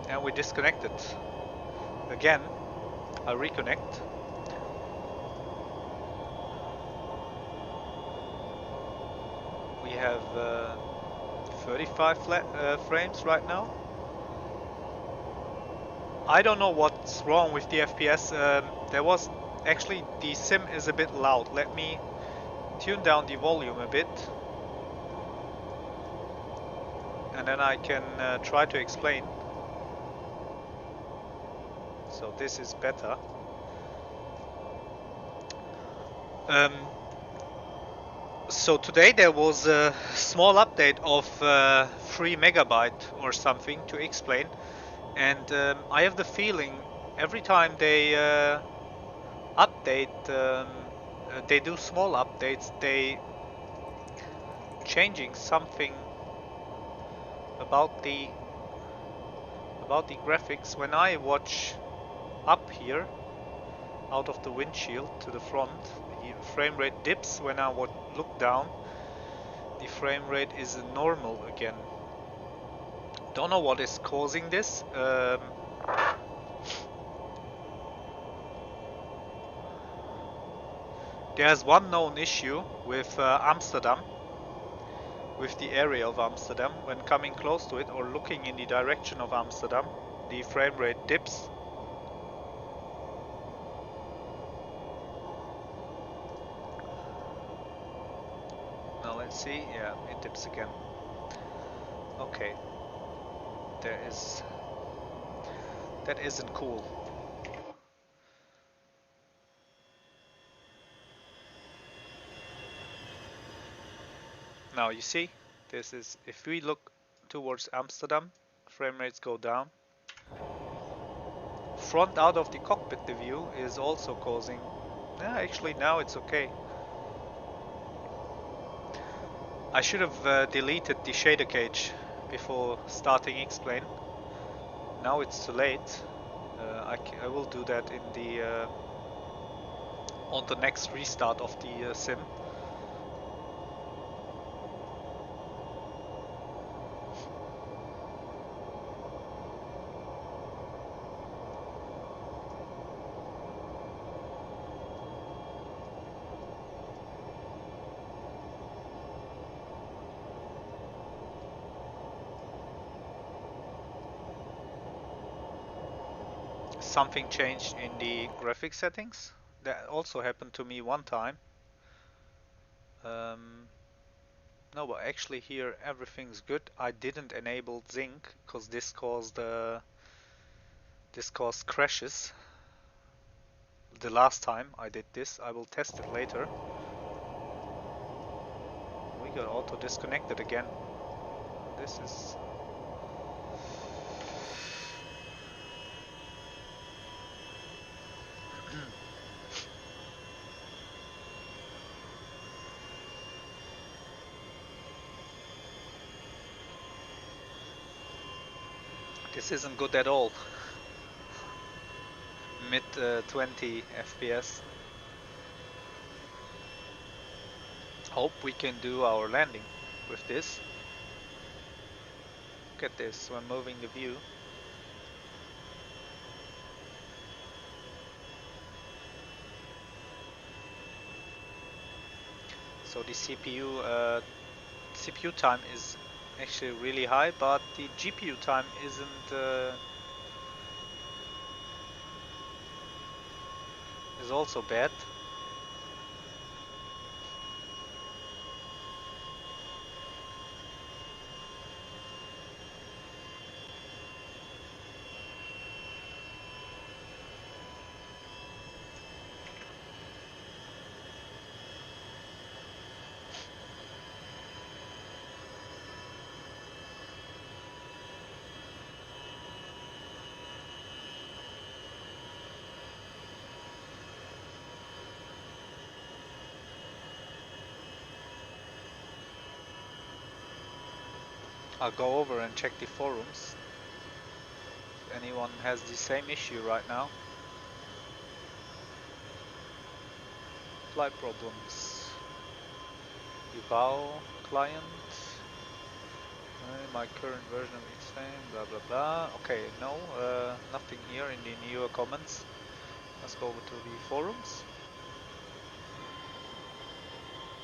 And we disconnected. Again, I reconnect. We have 35 frames right now. I don't know what's wrong with the FPS. There was actually, the sim is a bit loud. Let me tune down the volume a bit, and then I can try to explain. So this is better. So today there was a small update of 3 megabyte or something to XPlane, and I have the feeling every time they update, they do small updates, they changing something about the graphics. When I watch up here out of the windshield to the front, the frame rate dips. When I look down, the frame rate is normal again. Don't know what is causing this. There's one known issue with Amsterdam, with the area of Amsterdam. When coming close to it or looking in the direction of Amsterdam, the frame rate dips. Now let's see, yeah, it dips again. Okay, that isn't cool. Now you see, this is, if we look towards Amsterdam, frame rates go down. Front out of the cockpit, the view is also causing, actually now it's okay. I should have deleted the shader cage before starting XPlane. Now it's too late. I will do that in the on the next restart of the sim. Something changed in the graphics settings. That also happened to me one time. No, but actually here everything's good. I didn't enable zinc because this caused crashes. The last time I did this, I will test it later. We got auto disconnected again. This is... This isn't good at all. Mid 20 FPS. Hope we can do our landing with this. Look at this when moving the view. So the CPU time is actually really high, but the GPU time isn't is also bad. I'll go over and check the forums. If anyone has the same issue right now. Flight problems. Eval client. My current version of XPlane, blah blah blah. Okay, no, nothing here in the newer comments. Let's go over to the forums.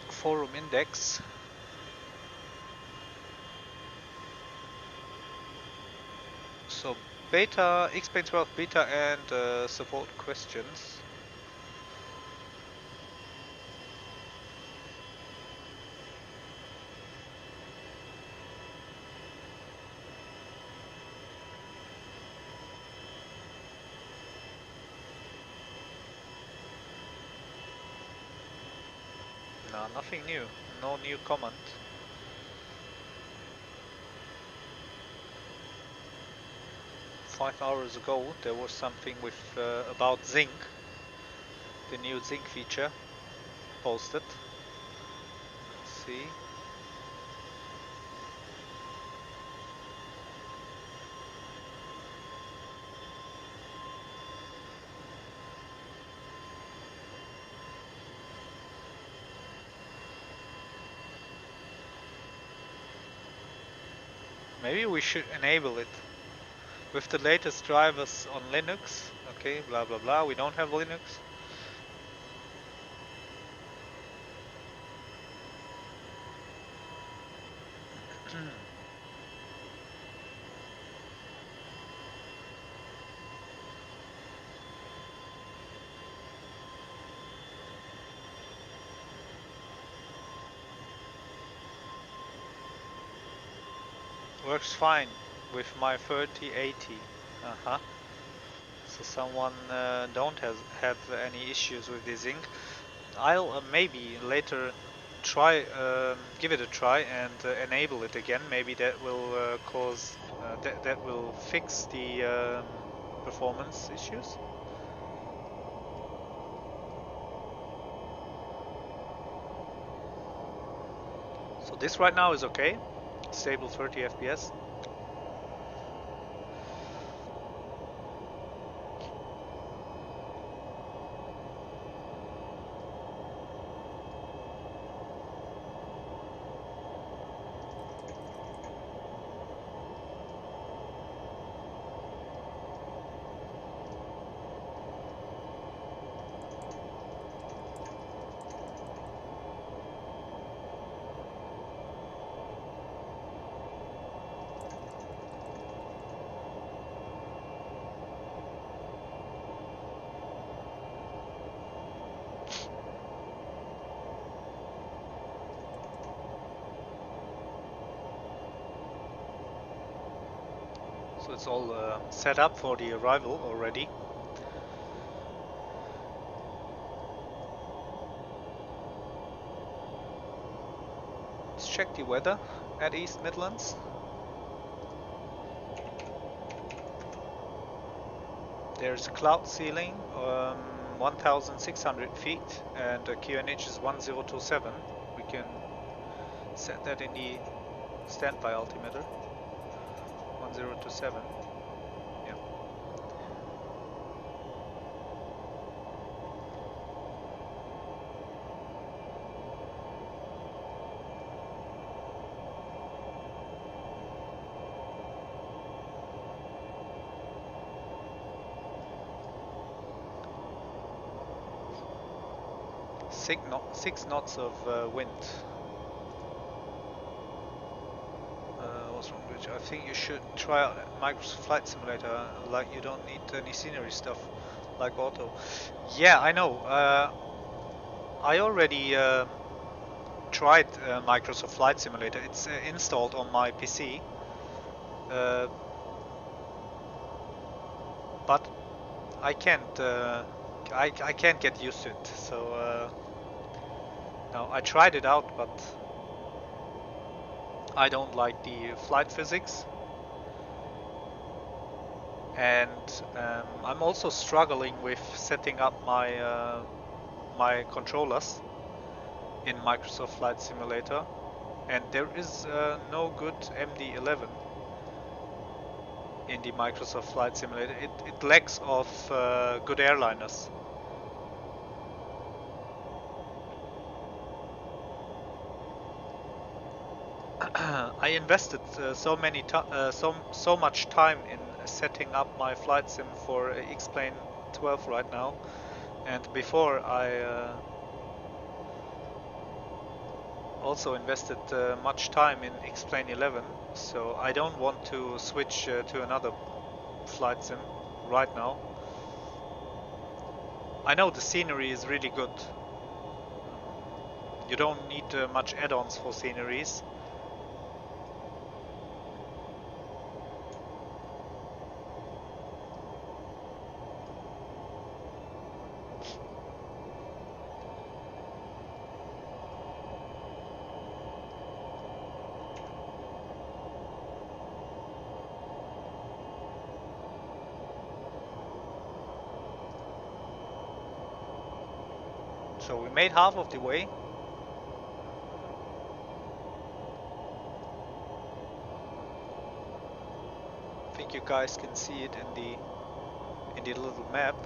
Forum index. So beta, XPlane 12 beta and support questions. No, nothing new. No new comment. Five hours ago there was something with about zinc, the new zinc feature posted. Let's see. Maybe we should enable it with the latest drivers on Linux. Okay, blah blah blah. We don't have Linux. Works fine with my 3080. So someone don't have any issues with the zinc. I'll maybe later try give it a try and enable it again. Maybe that will cause that will fix the performance issues. So this right now is okay. Stable 30 FPS. So it's all set up for the arrival already. Let's check the weather at East Midlands. There's a cloud ceiling, 1,600 feet, and the QNH is 1027. We can set that in the standby altimeter. 1027. Yeah. Six knots of wind. What's wrong with it? I think you should try out Microsoft Flight Simulator. Like, you don't need any scenery stuff like auto. Yeah, I know. I already tried Microsoft Flight Simulator. It's installed on my PC, but I can't. I can't get used to it. So now I tried it out, but I don't like the flight physics, and I'm also struggling with setting up my my controllers in Microsoft Flight Simulator. and there is no good MD11 in the Microsoft Flight Simulator. It lacks of good airliners. I invested so much time in setting up my flight sim for XPlane 12 right now, and before I also invested much time in XPlane 11, so I don't want to switch to another flight sim right now. I know the scenery is really good. You don't need much add-ons for sceneries. So we made half of the way. I think you guys can see it in the little map.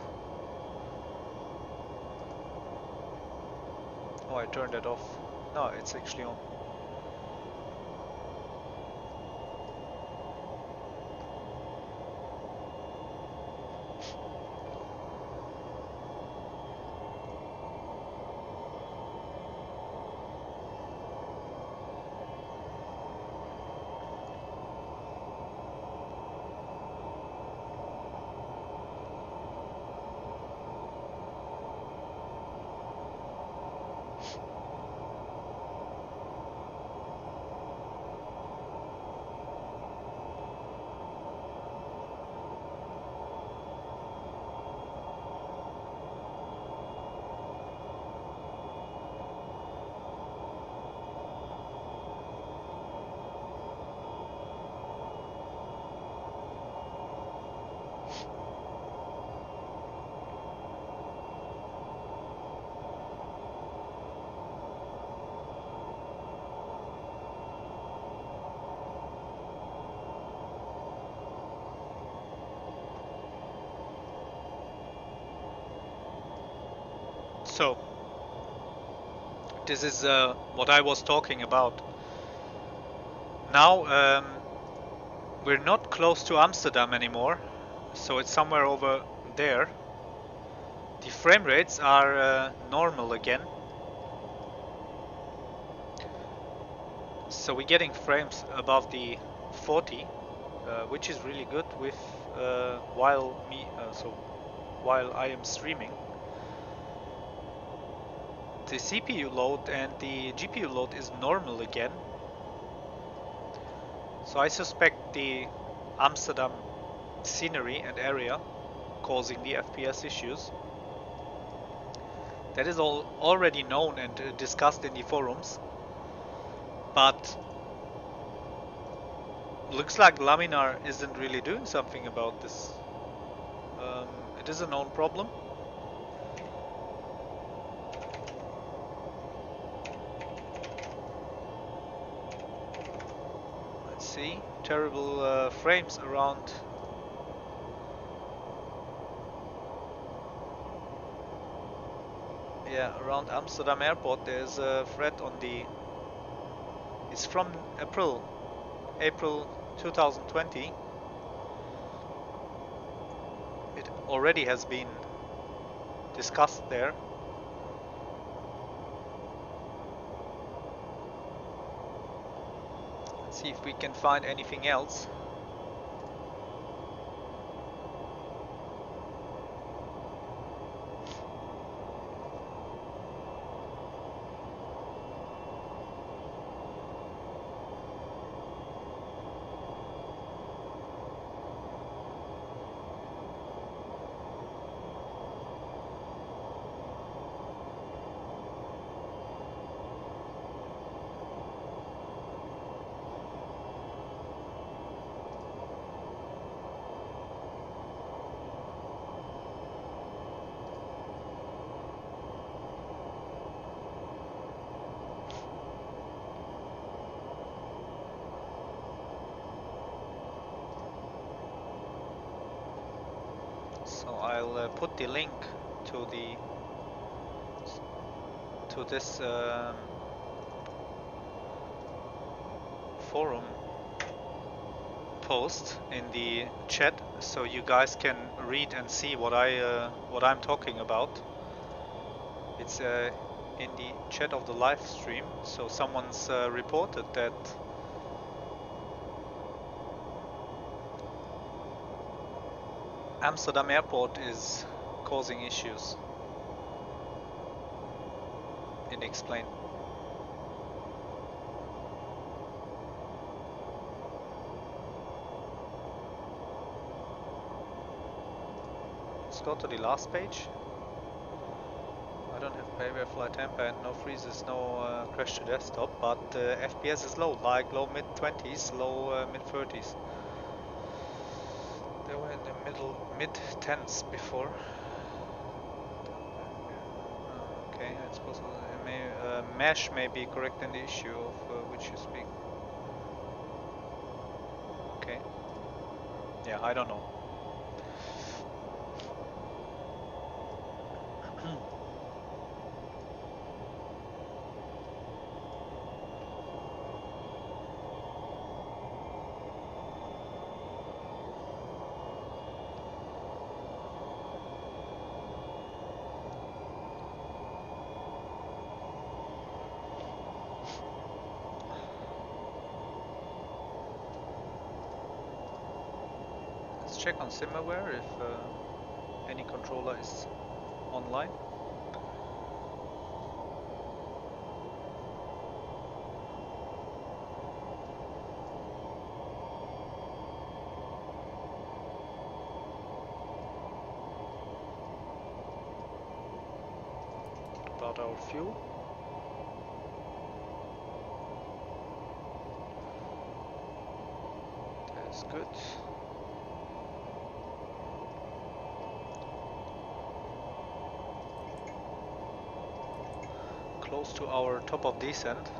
Oh, I turned it off. No, it's actually on. So, this is what I was talking about. Now, we're not close to Amsterdam anymore, so it's somewhere over there. The frame rates are normal again. So we're getting frames above the 40, which is really good with while I am streaming. The CPU load and the GPU load is normal again. So I suspect the Amsterdam scenery and area causing the FPS issues. That is all already known and discussed in the forums. But looks like Laminar isn't really doing something about this. It is a known problem. See, terrible frames around. Yeah, around Amsterdam airport there's a thread on the. It's from April 2020. It already has been discussed there. See if we can find anything else. So I'll put the link to this forum post in the chat, so you guys can read and see what I'm talking about. It's in the chat of the live stream. So someone's reported that Amsterdam Airport is causing issues in XPlane. Let's go to the last page. I don't have Payware Flight Tamper and no freezes, no crash to desktop, but FPS is low, like low mid 20s, low mid 30s. They were in the mid 10s before. Okay, it's possible. Mesh may be correct in the issue of which you speak. Okay. Yeah, I don't know. Check on SimAware if any controller is online. About our fuel. That's good. Close to our top of descent.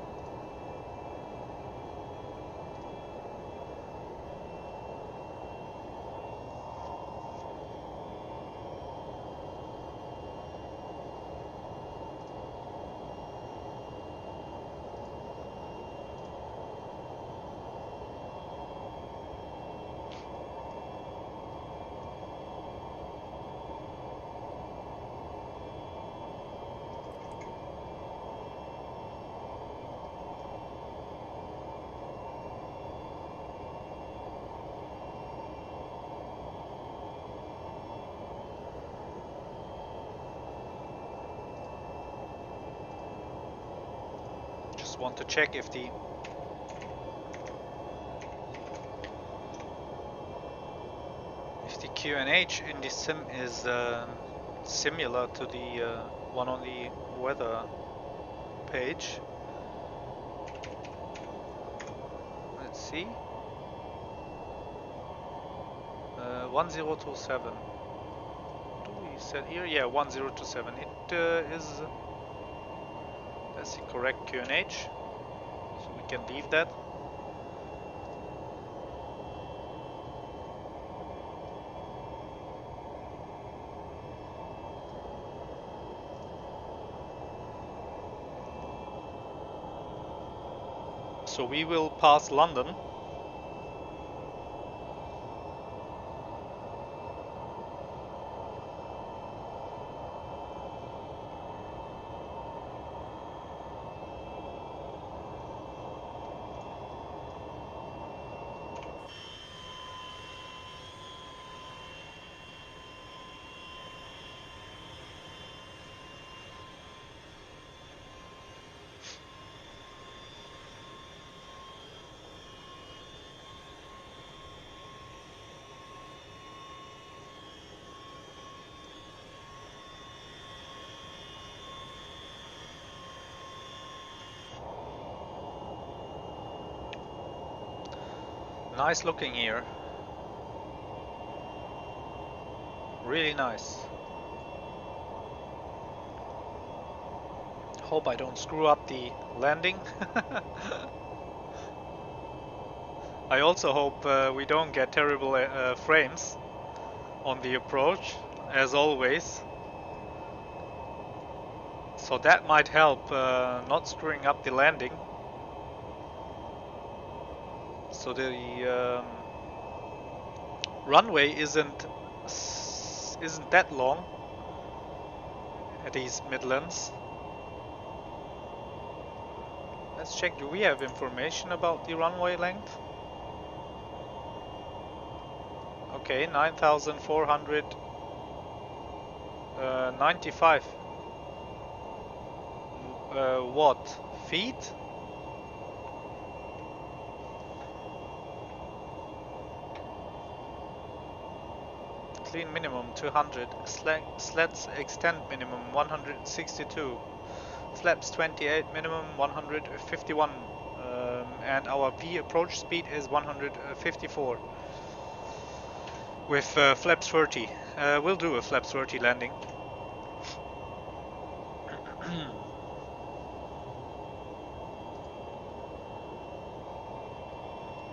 Want to check if the QNH in this sim is similar to the one on the weather page. Let's see. 1027. What do we set here? Yeah, 1027. It is. That's the correct QNH, so we can leave that. So we will pass London. Nice looking here. Really nice. Hope I don't screw up the landing. I also hope we don't get terrible frames on the approach. as always. So that might help not screwing up the landing. So the runway isn't that long at these Midlands. Let's check, do we have information about the runway length? Okay, 9,495 what? Feet? Clean minimum 200, slats extend minimum 162, flaps 28 minimum 151, and our V approach speed is 154 with flaps 30. We'll do a flaps 30 landing.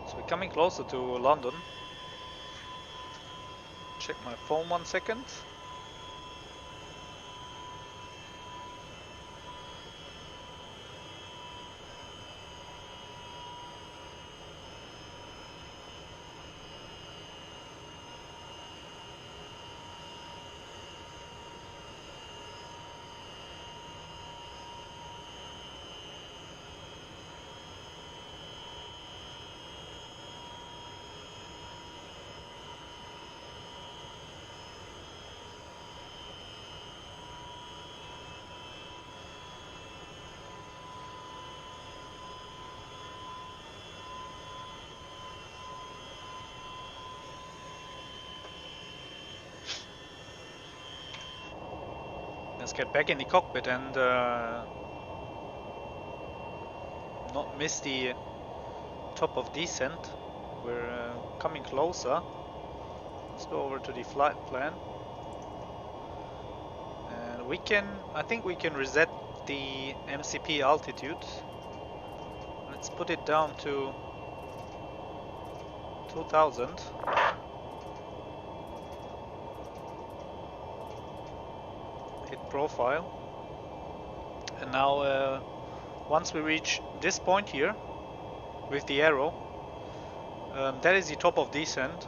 So we're coming closer to London. Check my phone 1 second. Let's get back in the cockpit and not miss the top of descent. We're coming closer. Let's go over to the flight plan. And I think we can reset the MCP altitude. Let's put it down to 2000. Hit profile. And now once we reach this point here with the arrow, that is the top of descent.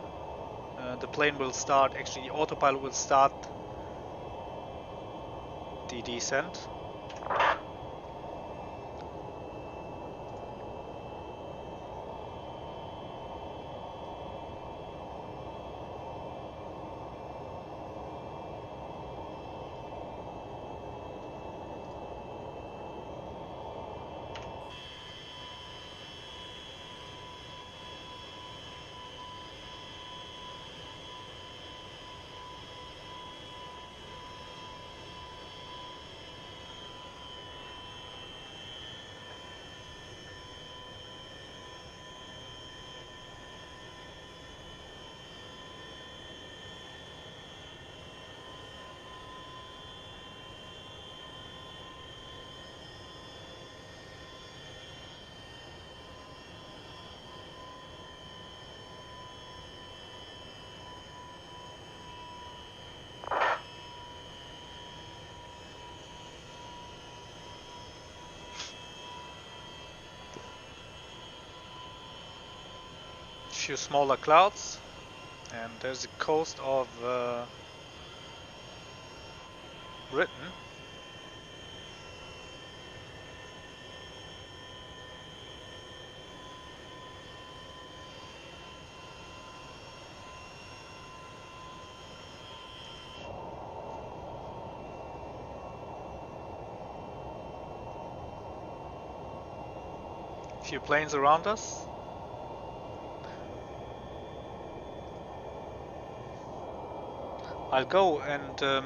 The plane will start, actually the autopilot will start the descent. Few smaller clouds, and there's the coast of Britain. Few planes around us. I'll go and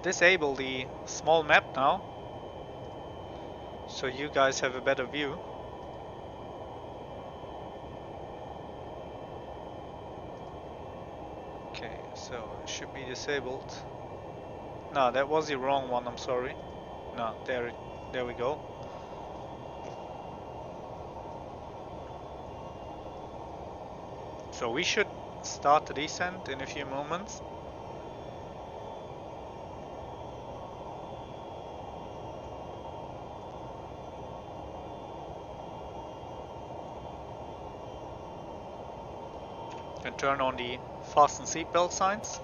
disable the small map now, so you guys have a better view. Okay, so it should be disabled. No, that was the wrong one, I'm sorry. No, there we go. So we should start the descent in a few moments. And turn on the fasten seatbelt signs.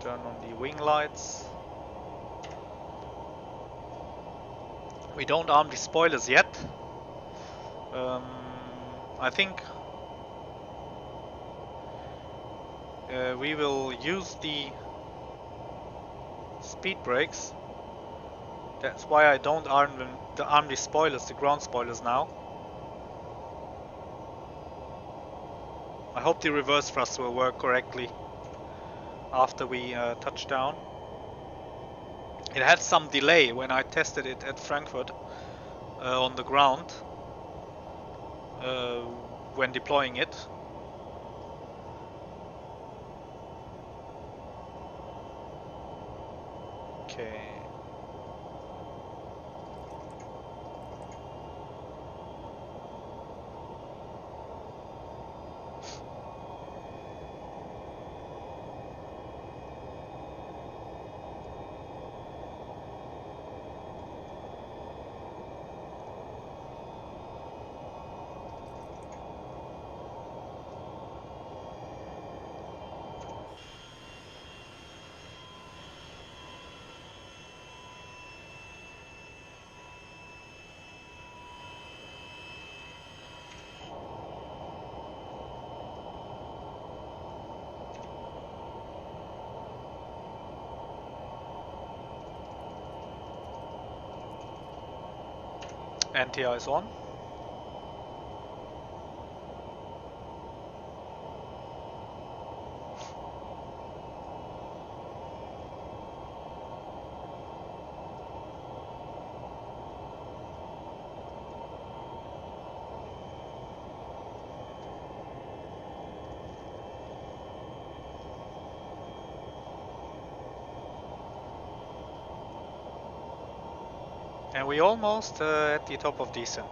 Turn on the wing lights. We don't arm the spoilers yet. I think we will use the speed brakes. That's why I don't arm the spoilers, the ground spoilers now. I hope the reverse thrust will work correctly after we touch down. It had some delay when I tested it at Frankfurt on the ground when deploying it. Okay. Anti-air is on. And we almost at the top of descent.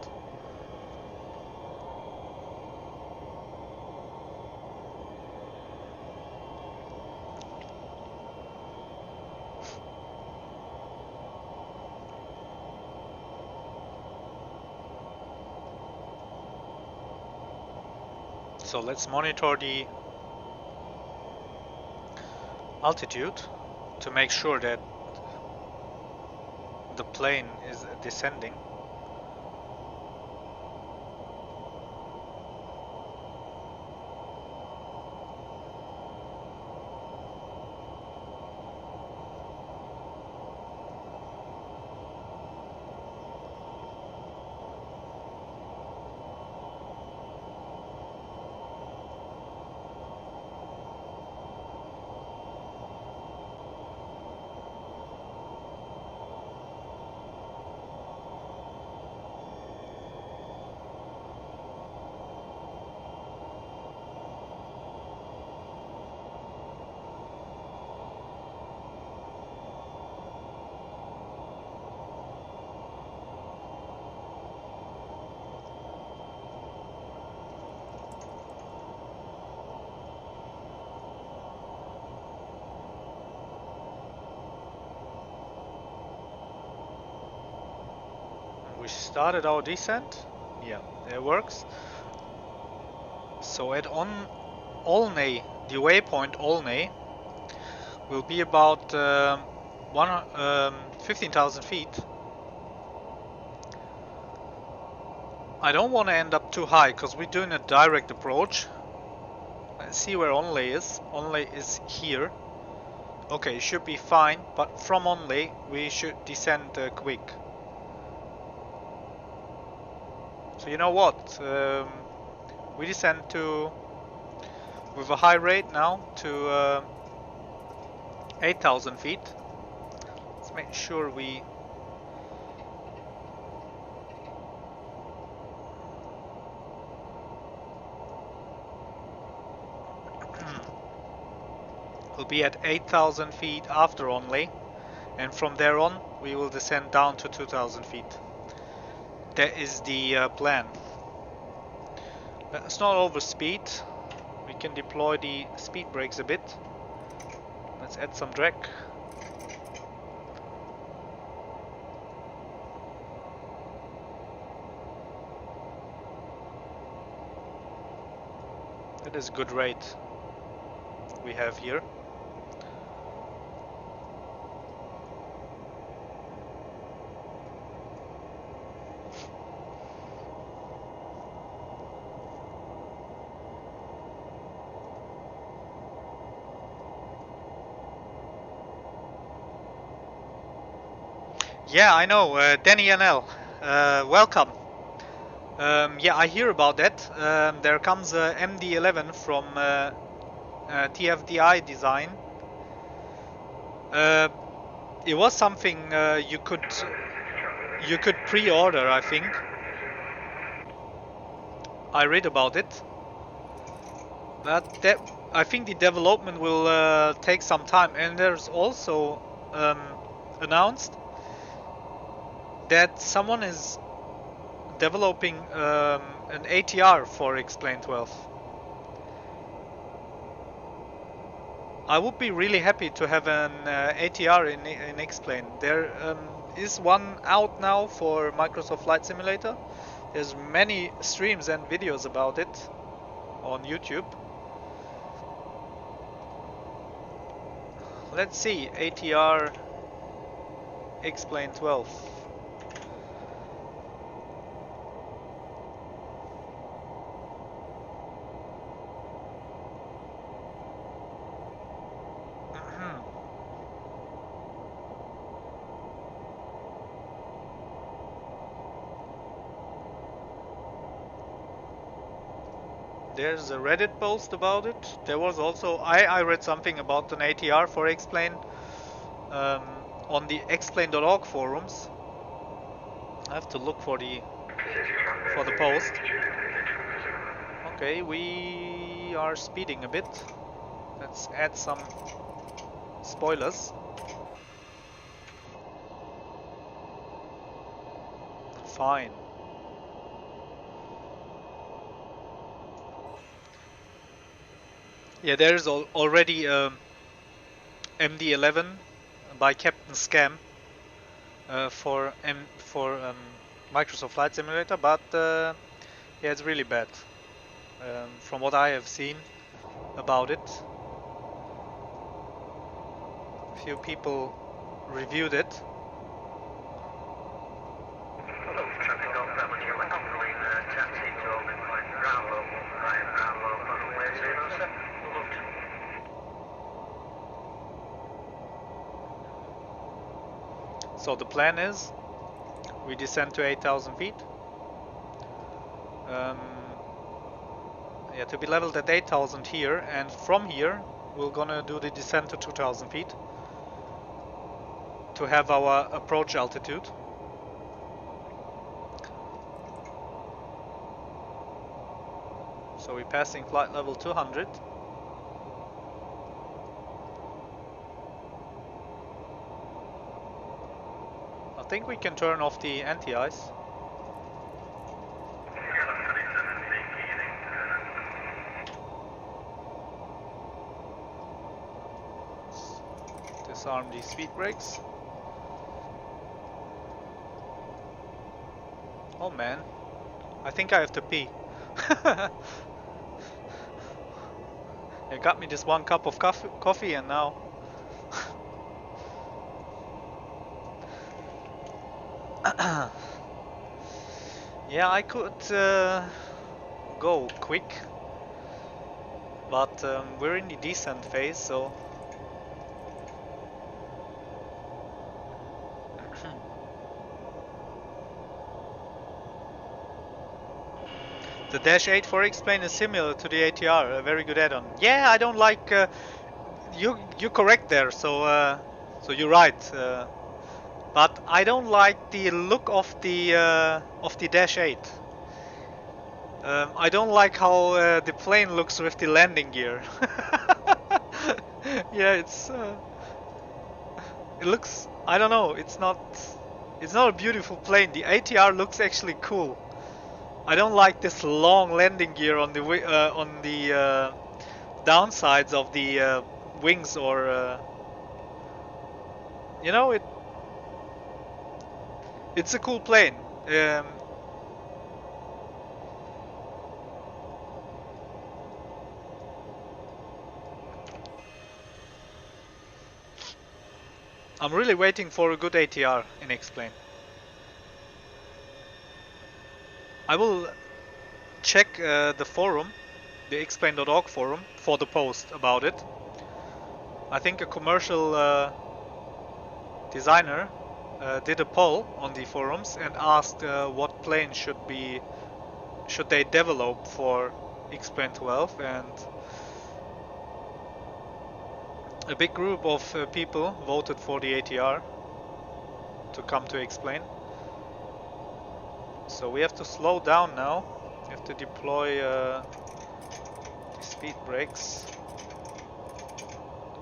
So let's monitor the altitude to make sure that the plane is descending. We started our descent. Yeah, it works. So at Olney, the waypoint Olney will be about 15,000 feet. I don't want to end up too high because we're doing a direct approach. Let's see where Olney is. Olney is here. Okay, it should be fine, but from Olney we should descend quick. So you know what? We descend with a high rate now to 8,000 feet. Let's make sure we will be at 8,000 feet after only, and from there on we will descend down to 2,000 feet. That is the plan. Let's not overspeed. can deploy the speed brakes a bit. Let's add some drag. That is a good rate we have here. Yeah, I know, Danny NL, welcome. Yeah, I hear about that. There comes a MD11 from TFDI design. It was something you could pre-order, I think. I read about it, but I think the development will take some time. And there's also announced that someone is developing an ATR for XPlane 12. I would be really happy to have an ATR in XPlane. There is one out now for Microsoft Flight Simulator. There's many streams and videos about it on YouTube. Let's see, ATR XPlane 12. There's a Reddit post about it. There was also, I read something about an ATR for XPlane on the xplane.org forums. I have to look for the post. Okay, we are speeding a bit. Let's add some spoilers. Fine. Yeah, there's already MD11 by Captain Scam for Microsoft Flight Simulator, but yeah, it's really bad. From what I have seen about it, a few people reviewed it. So the plan is, we descend to 8,000 feet. Yeah, to be leveled at 8,000 here, and from here we're gonna do the descent to 2,000 feet to have our approach altitude. So we're passing flight level 200. I think we can turn off the anti-ice. Disarm the speed brakes. Oh man, I think I have to pee. It got me just one cup of coffee and now yeah, I could go quick, but we're in the descent phase, so the Dash 8 for XPlane is similar to the ATR, a very good add-on. Yeah, I don't like you're correct there, so so you're right. But I don't like the look of the Dash 8. I don't like how the plane looks with the landing gear. Yeah, it looks, I don't know, it's not a beautiful plane. The ATR looks actually cool. I don't like this long landing gear on the downsides of the wings, or you know, it's a cool plane. I'm really waiting for a good ATR in XPlane. I will check the forum, the xplane.org forum, for the post about it. I think a commercial designer did a poll on the forums and asked what plane should they develop for XPlane 12, and a big group of people voted for the ATR to come to XPlane. So we have to slow down now. We have to deploy the speed brakes.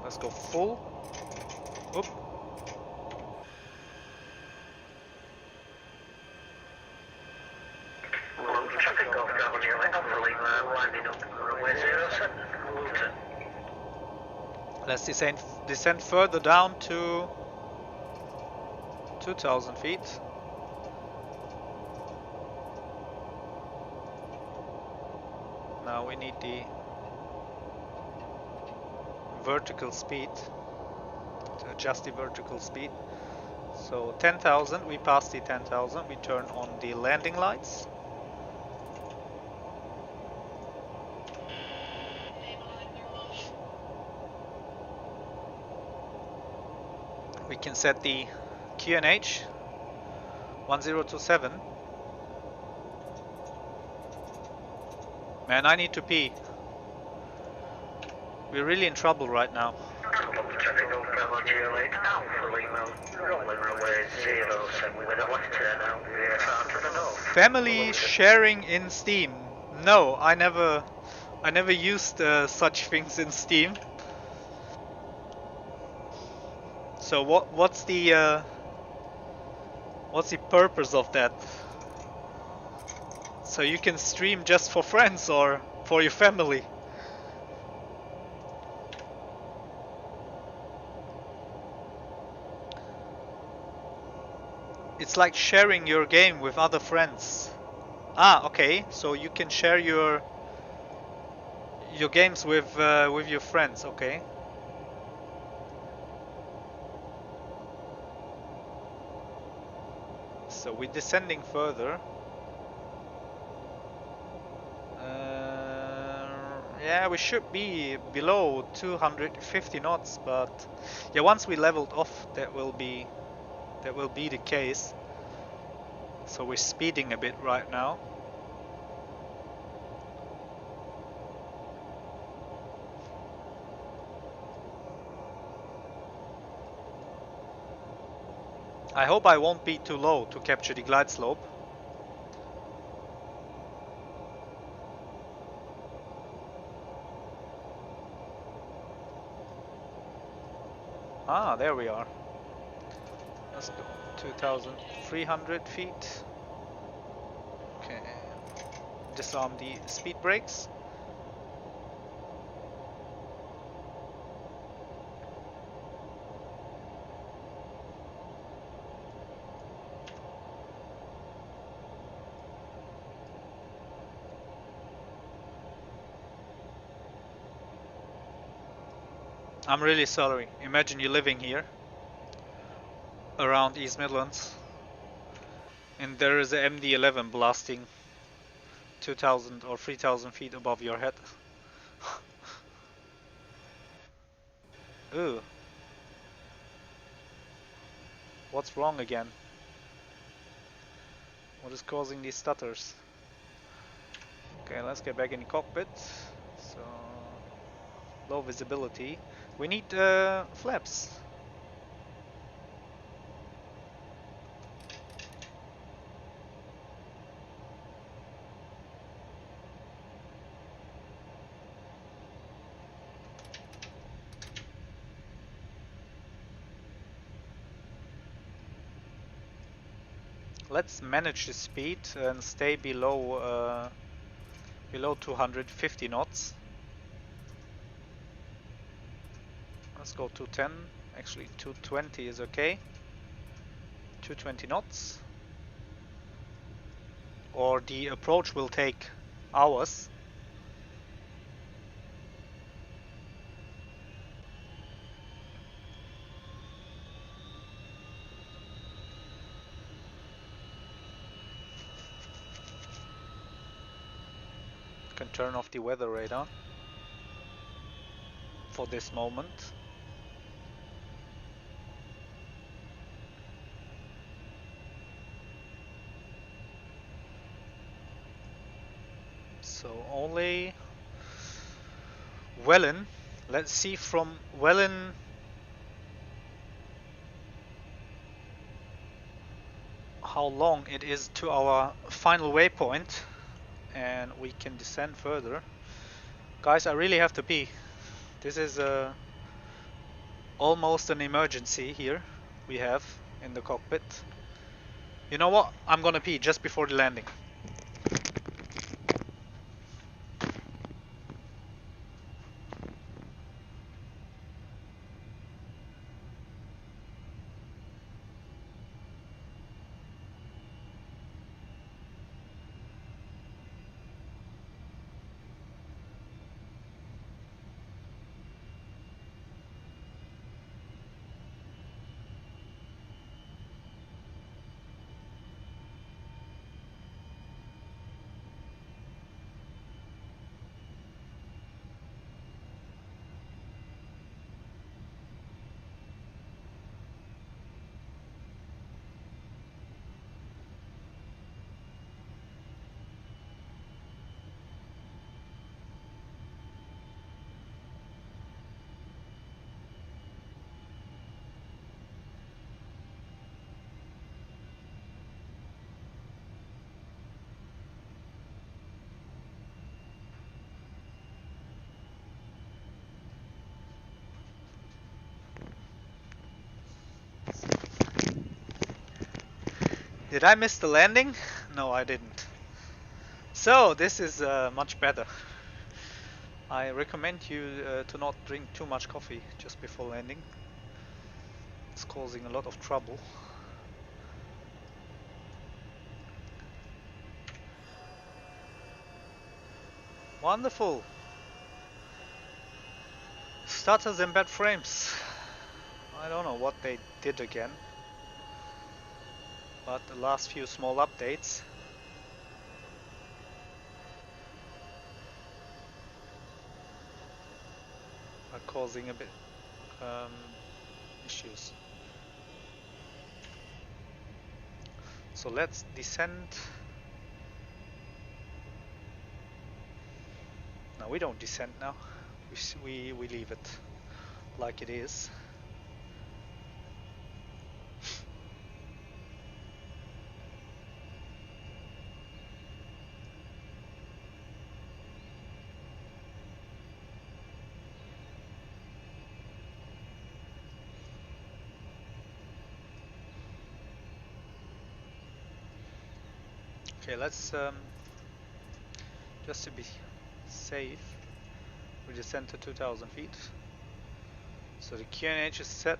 Let's go full. Oop. Let's descend further down to 2,000 feet. Now we need the vertical speed, to adjust the vertical speed. So 10,000, we passed the 10,000, we turn on the landing lights. We can set the QNH 1027. Man, I need to pee. We're really in trouble right now. Family sharing in Steam. No, I never used such things in Steam. So what's the purpose of that? So you can stream just for friends or for your family? It's like sharing your game with other friends. Ah, okay. So you can share your games with your friends. Okay. So we're descending further. Yeah, we should be below 250 knots, but yeah, once we leveled off, that will be the case. So we're speeding a bit right now. I hope I won't be too low to capture the glide slope. Ah, there we are. Let's go. 2,300 feet. Okay. Disarm the speed brakes. I'm really sorry. Imagine you living here around East Midlands and there is a MD11 blasting 2,000 or 3,000 feet above your head. Ooh. What's wrong again? What is causing these stutters? Okay, let's get back in the cockpit. So, low visibility. We need flaps. Let's manage the speed and stay below 250 knots. Let's go 210. Actually 220 is okay. 220 knots. Or the approach will take hours. Can turn off the weather radar for this moment. So only Wellen. Let's see from Wellen how long it is to our final waypoint, and we can descend further. Guys, I really have to pee. This is almost an emergency here we have in the cockpit. You know what? I'm gonna pee just before the landing. Did I miss the landing? No, I didn't. So this is much better. I recommend you to not drink too much coffee just before landing. It's causing a lot of trouble. Wonderful. Stutters and bad frames. I don't know what they did again, but the last few small updates are causing a bit issues. So let's descend. No, we don't descend now. We leave it like it is. Okay, let's just to be safe, we descend to 2,000 feet. So the QNH is set.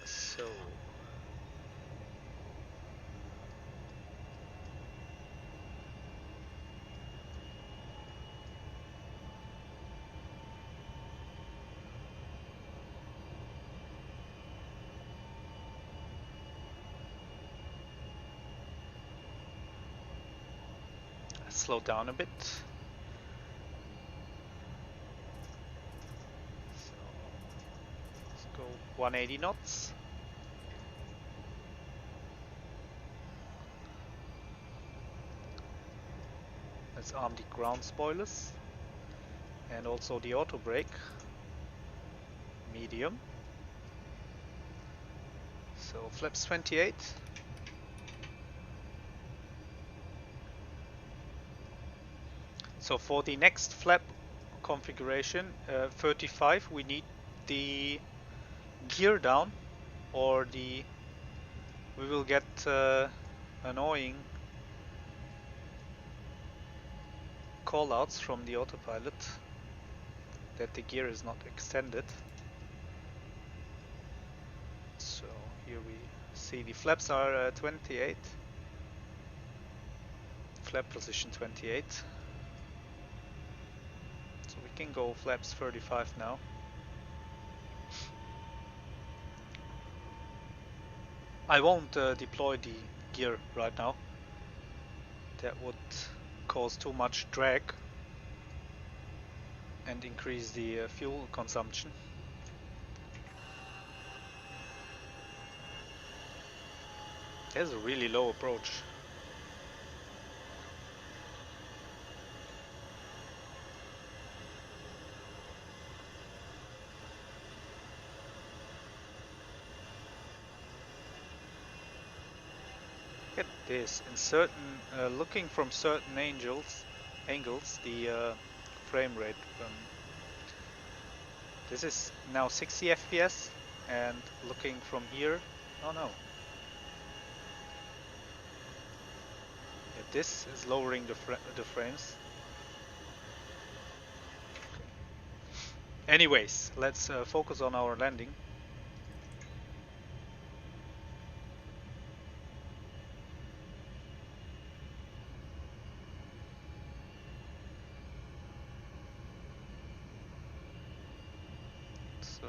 So slow down a bit. So let's go 180 knots. Let's arm the ground spoilers and also the auto brake. Medium. So flaps 28. So for the next flap configuration, 35, we need the gear down or the we will get annoying callouts from the autopilot that the gear is not extended. So here we see the flaps are 28, flap position 28. So we can go flaps 35 now. I won't deploy the gear right now. That would cause too much drag and increase the fuel consumption. There's a really low approach. Look at this. In certain, looking from certain angles, the frame rate. This is now 60 FPS, and looking from here, oh no. Yeah, this is lowering the frames. Okay. Anyways, let's focus on our landing. So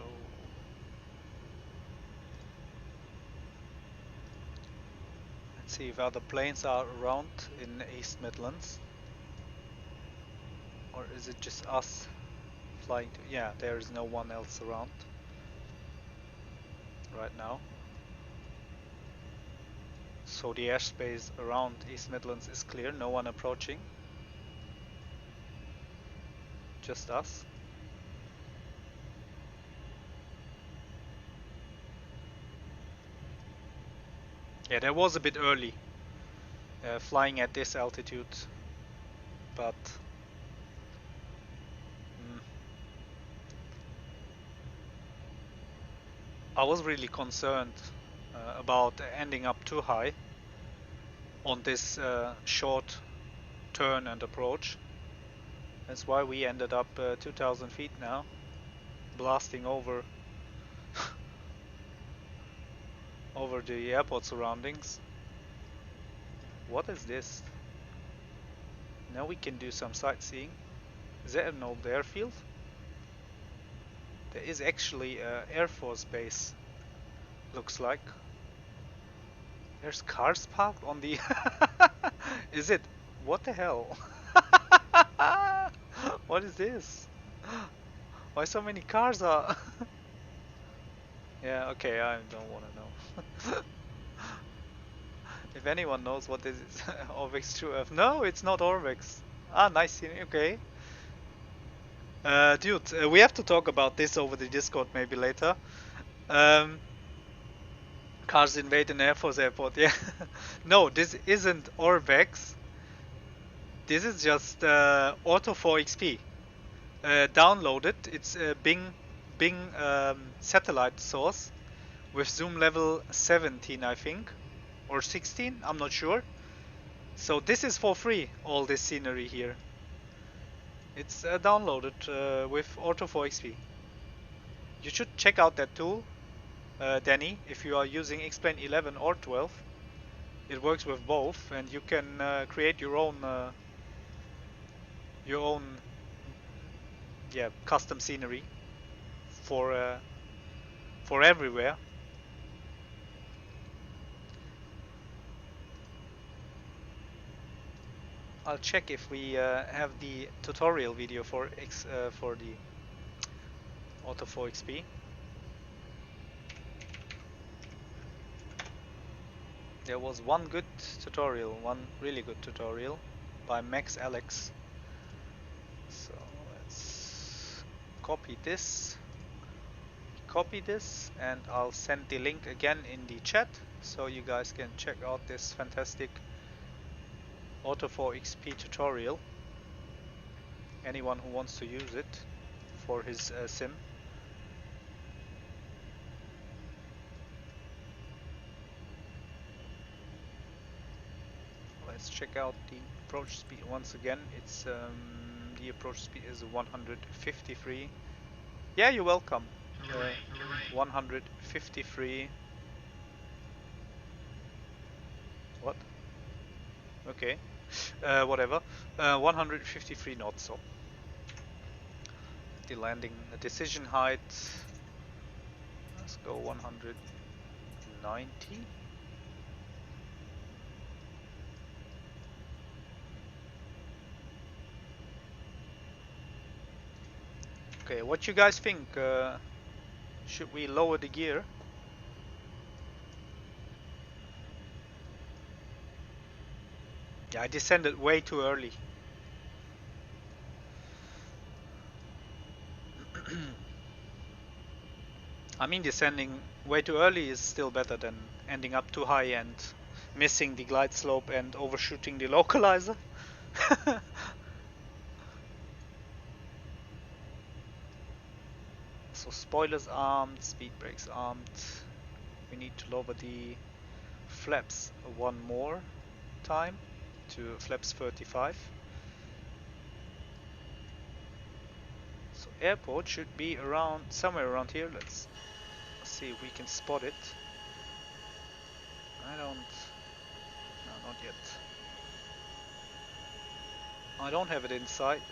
let's see if other planes are around in East Midlands, or is it just us flying to? Yeah, there is no one else around right now. So the airspace around East Midlands is clear, no one approaching. Just us. Yeah, that was a bit early flying at this altitude, but I was really concerned about ending up too high on this short turn and approach. That's why we ended up 2,000 feet now, blasting over over the airport surroundings. What is this? Now we can do some sightseeing. Is that an old airfield? There is actually an Air Force base, looks like. There's cars parked on the... Is it? What the hell? What is this? Why so many cars are... Yeah, okay, I don't want to know. If anyone knows what this is, Orvex 2F. No, it's not Orvex. Ah, nice, okay. Dude, we have to talk about this over the Discord maybe later. Cars invade an Air Force airport, yeah. No, this isn't Orvex. This is just Auto4XP. Download it. It's a Bing satellite source with zoom level 17, I think, or 16. I'm not sure. So this is for free. All this scenery here. It's downloaded with Auto4XP. You should check out that tool, Danny, if you are using XPlane 11 or 12. It works with both, and you can create your own custom scenery for everywhere. I'll check if we have the tutorial video for the Auto4XP. There was one good tutorial, one really good tutorial by Max Alex. So let's copy this, and I'll send the link again in the chat so you guys can check out this fantastic Auto4XP tutorial. Anyone who wants to use it for his sim. let's check out the approach speed once again. It's the approach speed is 153. Yeah, you're welcome. 153. What? Okay. Whatever. 153 knots. So the landing decision height. Let's go 190. Okay, what you guys think? Should we lower the gear? Yeah, I descended way too early. I mean, descending way too early is still better than ending up too high and missing the glide slope and overshooting the localizer. So spoilers armed, speed brakes armed. We need to lower the flaps one more time to flaps 35. So airport should be around somewhere around here. Let's see if we can spot it. No, not yet. I don't have it in sight.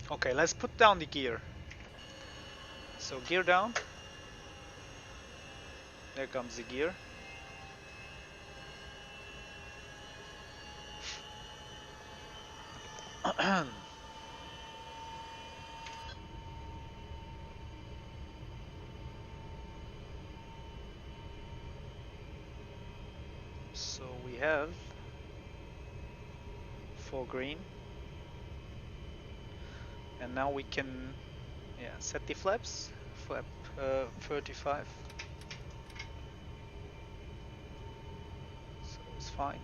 Okay, let's put down the gear. So gear down. There comes the gear. So we have 4 green. And now we can set the flaps. Flap 35. So it's fine.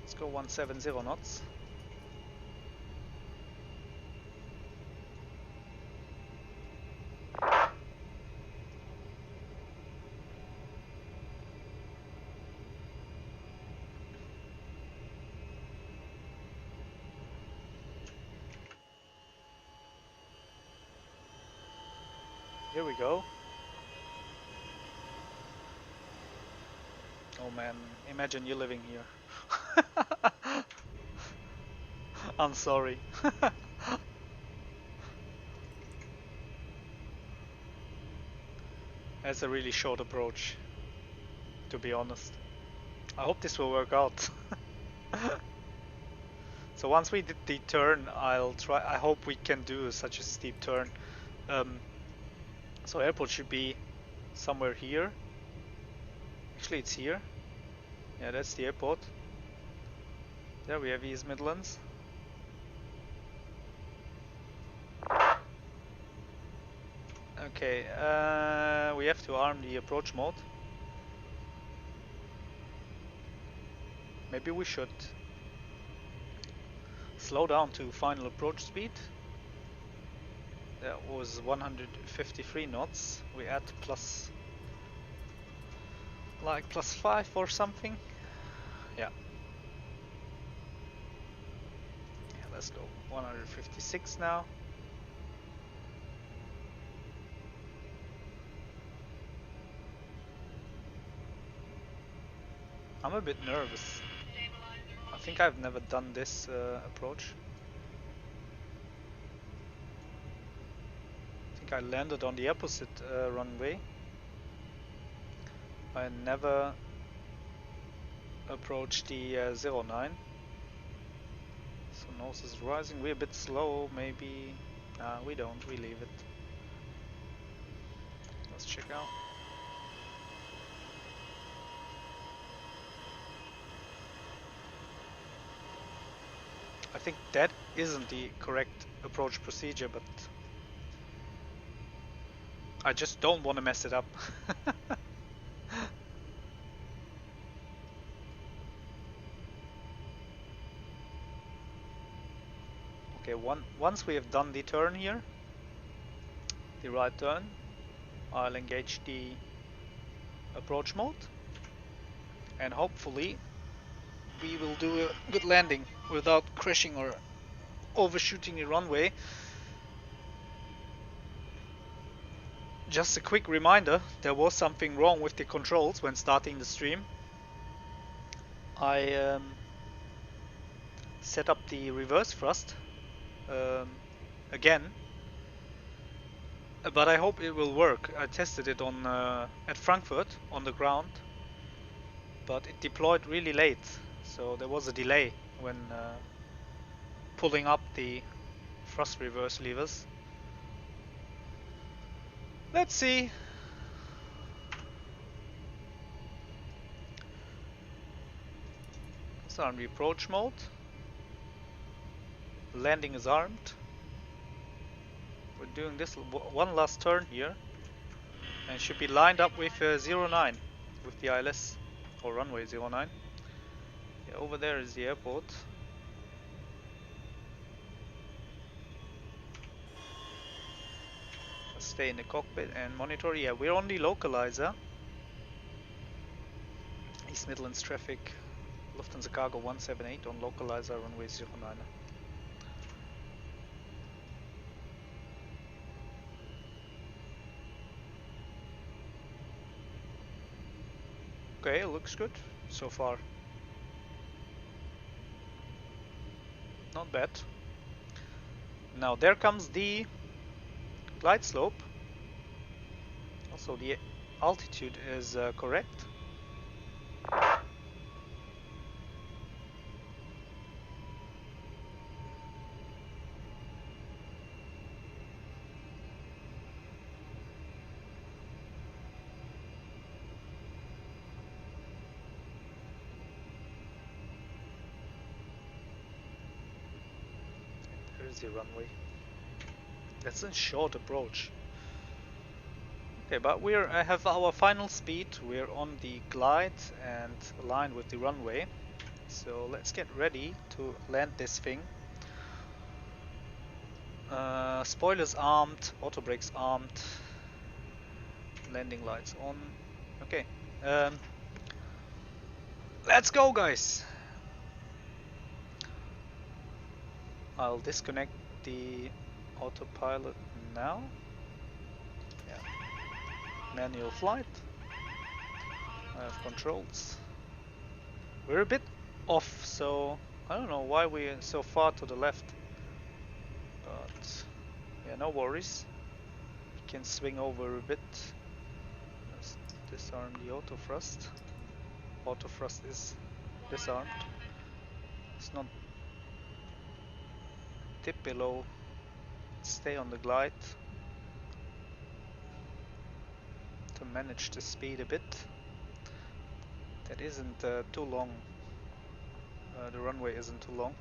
Let's go 170 knots. Here we go. Oh man, imagine you living here. I'm sorry. That's a really short approach, to be honest. I hope this will work out. So once we did the turn, I hope we can do such a steep turn. So airport should be somewhere here. Actually, it's here. Yeah, that's the airport. There we have East Midlands. Okay, we have to arm the approach mode. Maybe we should slow down to final approach speed. That was 153 knots. We add plus 5 or something. Yeah. Let's go 156 now. I'm a bit nervous. I think I've never done this approach. I think I landed on the opposite runway. I never approached the 09. So nose is rising. We're a bit slow, maybe. Nah, we don't. We leave it. Let's check out. I think that isn't the correct approach procedure, but I just don't want to mess it up. once we have done the turn here, the right turn, I'll engage the approach mode, and hopefully we will do a good landing without crashing or overshooting the runway. Just a quick reminder, there was something wrong with the controls when starting the stream. I set up the reverse thrust again, but I hope it will work. I tested it on at Frankfurt on the ground, but it deployed really late, so there was a delay when pulling up the thrust reverse levers. Let's see. So on the approach mode, landing is armed. We're doing this one last turn here, and should be lined up with 09 with the ILS or runway 09. Yeah, over there is the airport. Let's stay in the cockpit and monitor. Yeah, we're on the localizer. East Midlands traffic, Lufthansa Cargo 178 on localizer runway 09. Okay, looks good so far. Not bad. Now there comes the glide slope. Also the altitude is correct. The runway. That's a short approach. Okay, but I have our final speed. We're on the glide and aligned with the runway. So let's get ready to land this thing. Spoilers armed, auto brakes armed, landing lights on. Okay, let's go, guys. I'll disconnect the autopilot now. Yeah. Manual flight. I have controls. We're a bit off, so I don't know why we're so far to the left. But yeah, no worries. We can swing over a bit. Let's disarm the auto thrust. Auto thrust is disarmed. It's not dip below, stay on the glide to manage the speed a bit. That isn't too long. The runway isn't too long.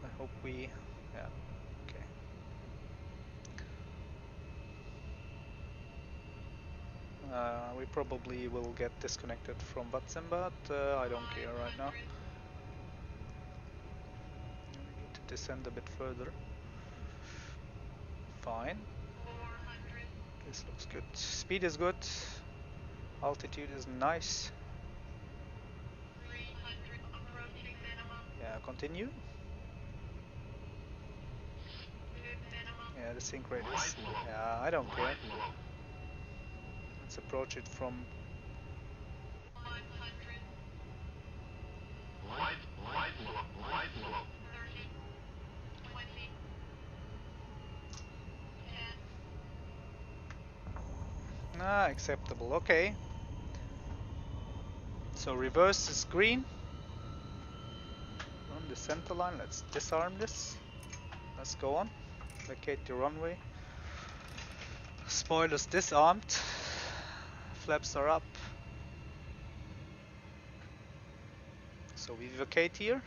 I hope we, yeah, okay. We probably will get disconnected from Vatsim, but I don't care right now. We need to descend a bit further. Fine. This looks good. Speed is good. Altitude is nice. Yeah, continue. Yeah, the sync rate is... Yeah, I don't care. Let's approach it from... Ah, acceptable, okay. So reverse is green. On the center line, let's disarm this. Let's go on. Vacate the runway. Spoilers disarmed. Flaps are up. So we vacate here.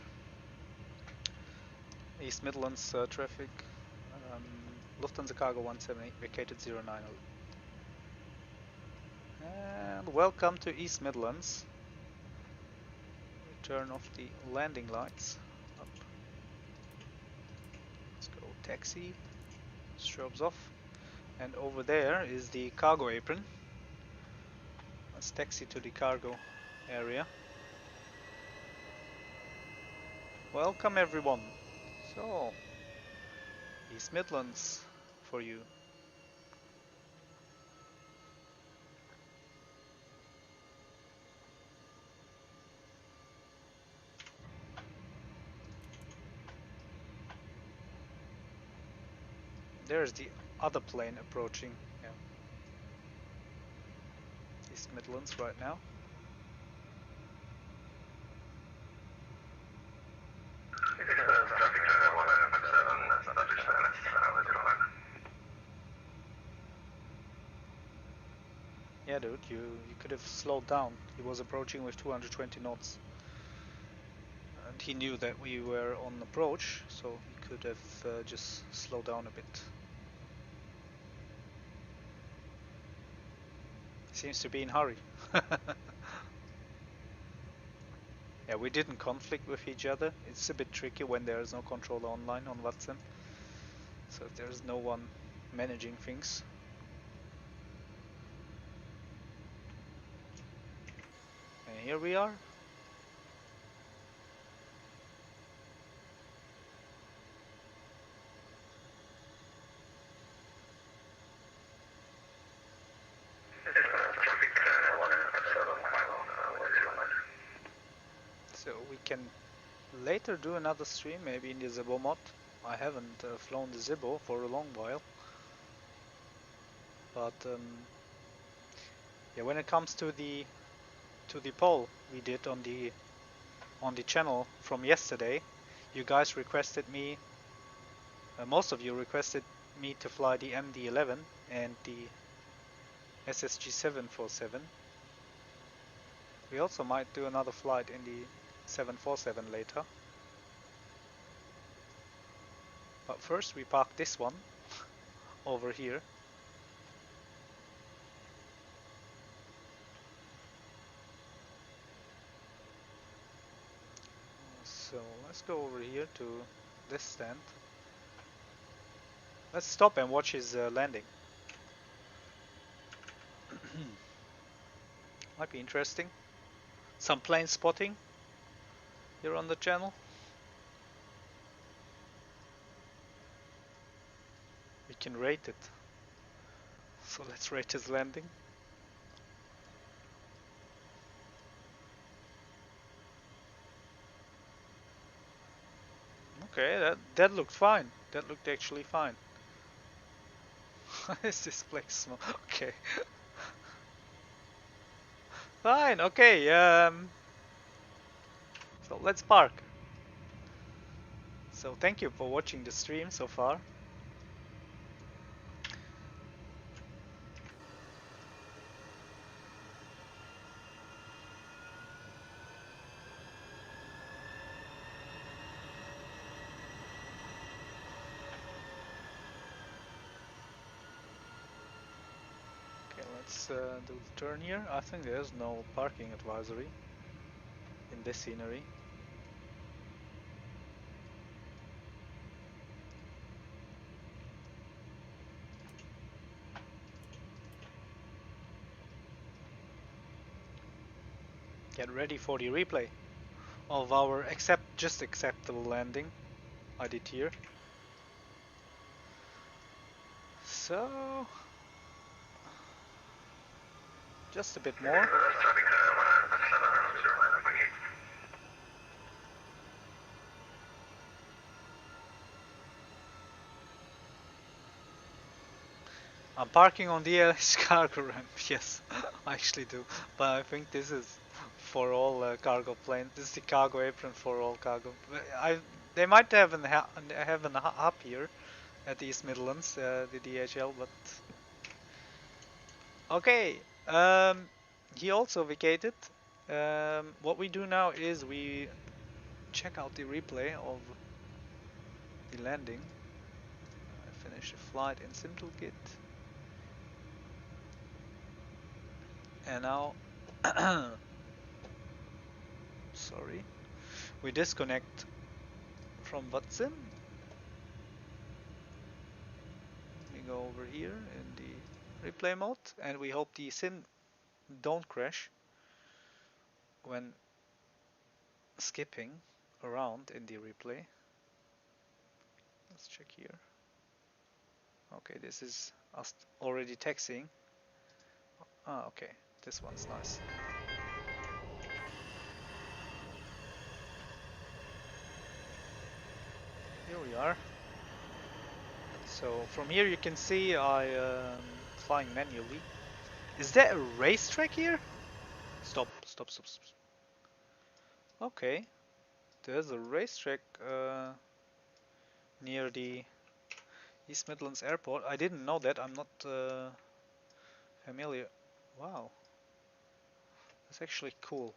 East Midlands traffic. Lufthansa Cargo 178 vacated 090. And welcome to East Midlands. We turn off the landing lights. Up. Taxi, strobes off, and over there is the cargo apron. Let's taxi to the cargo area. Welcome everyone. So, East Midlands for you. There's the other plane approaching. Yeah. East Midlands right now. Yeah, dude, you could have slowed down. He was approaching with 220 knots. And he knew that we were on approach, so he could have just slowed down a bit. Seems to be in a hurry. Yeah, we didn't conflict with each other. It's a bit tricky when there is no controller online on Vatsim. So if there's no one managing things. And here we are. So we can later do another stream, maybe in the Zibo mod. I haven't flown the Zibo for a long while. But yeah, when it comes to the poll we did on the channel from yesterday, you guys requested me, most of you requested me to fly the MD11 and the SSG 747. We also might do another flight in the 747 later. But first we park this one over here. So let's go over here to this stand. Let's stop and watch his landing. Might be interesting. Some plane spotting here on the channel. We can rate it. So let's rate his landing. Okay, that looked fine. That looked actually fine. Is this black smoke? Okay. Fine, okay, so let's park. So thank you for watching the stream so far. Okay, let's do the turn here. I think there's no parking advisory in this scenery. Get ready for the replay of our just acceptable landing I did here. So just a bit more. I'm parking on the LS cargo ramp, yes, I actually do. But I think this is for all cargo planes. This is the cargo apron for all cargo. They might have an hub here at East Midlands, the DHL, but okay. He also vacated. What we do now is we check out the replay of the landing. I finished the flight in SimpleKit. And now, sorry, we disconnect from Vatsim. go over here in the replay mode, and we hope the sim don't crash when skipping around in the replay. Let's check here. Okay, this is us already taxiing. Ah, okay, this one's nice. Here we are. So from here you can see I am flying manually. Is there a racetrack here? Stop. Okay, there's a racetrack near the East Midlands Airport. I didn't know that. I'm not familiar. Wow, that's actually cool.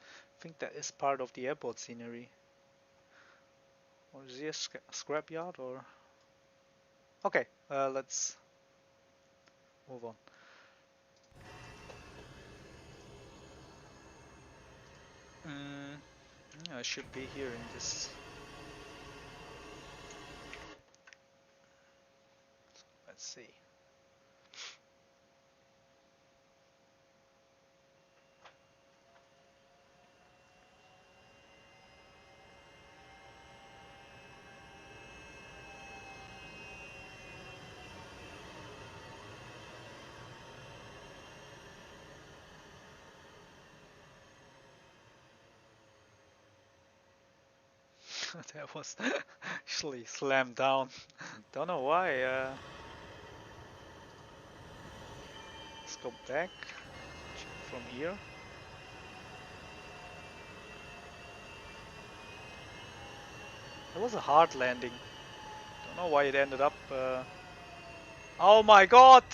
I think that is part of the airport scenery. Or is it a scrapyard or? Okay, let's move on. Yeah, I should be here in this. Let's see. That was actually slammed down. Don't know why. Let's go back from here. It was a hard landing. Don't know why it ended up. Oh my god!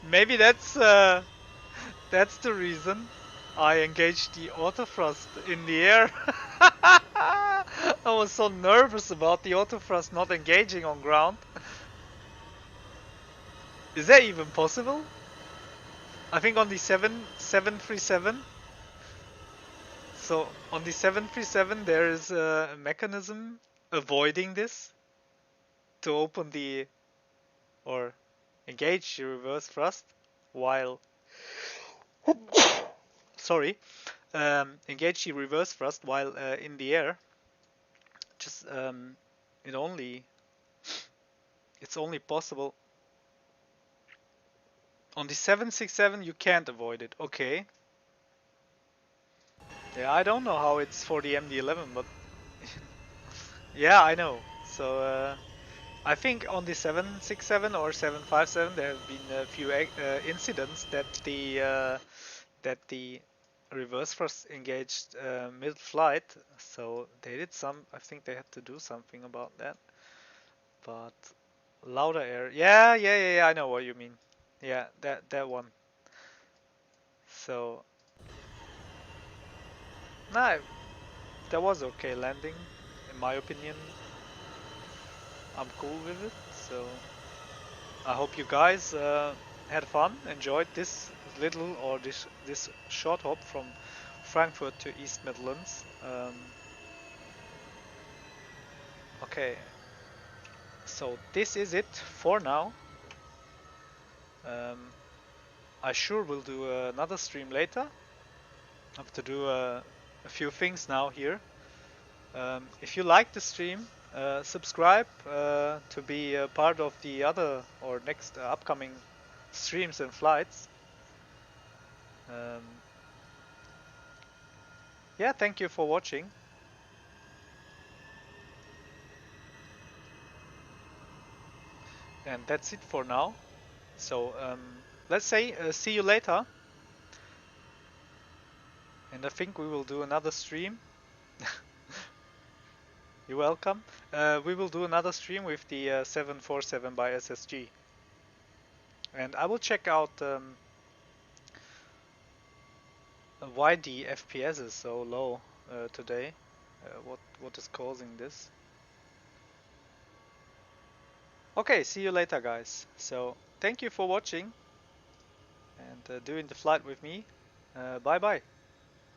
Maybe that's the reason I engaged the autothrust in the air. I was so nervous about the autothrust not engaging on ground. Is that even possible? I think on the 737. So on the 737 there is a mechanism avoiding this to open the or engage the reverse thrust while engage the reverse thrust while in the air. Just it's only possible on the 767. You can't avoid it. Okay. Yeah, I don't know how it's for the MD11, but yeah, I know. So I think on the 767 or 757 there have been a few incidents that the reverse thrust engaged mid-flight. So they did I think they had to do something about that. But louder air. Yeah, I know what you mean. Yeah, that one. So no, that was okay landing, in my opinion. I'm cool with it. So I hope you guys had fun, enjoyed this little or this short hop from Frankfurt to East Midlands. Okay, so this is it for now. I sure will do another stream later. I have to do a few things now here. If you like the stream, subscribe to be a part of the other or next upcoming streams and flights. Yeah, thank you for watching. And that's it for now. So let's say see you later. And I think we will do another stream. You're welcome. We will do another stream with the 747 by SSG. And I will check out why the FPS is so low today. What is causing this? Okay, see you later, guys. So thank you for watching and doing the flight with me. Bye bye.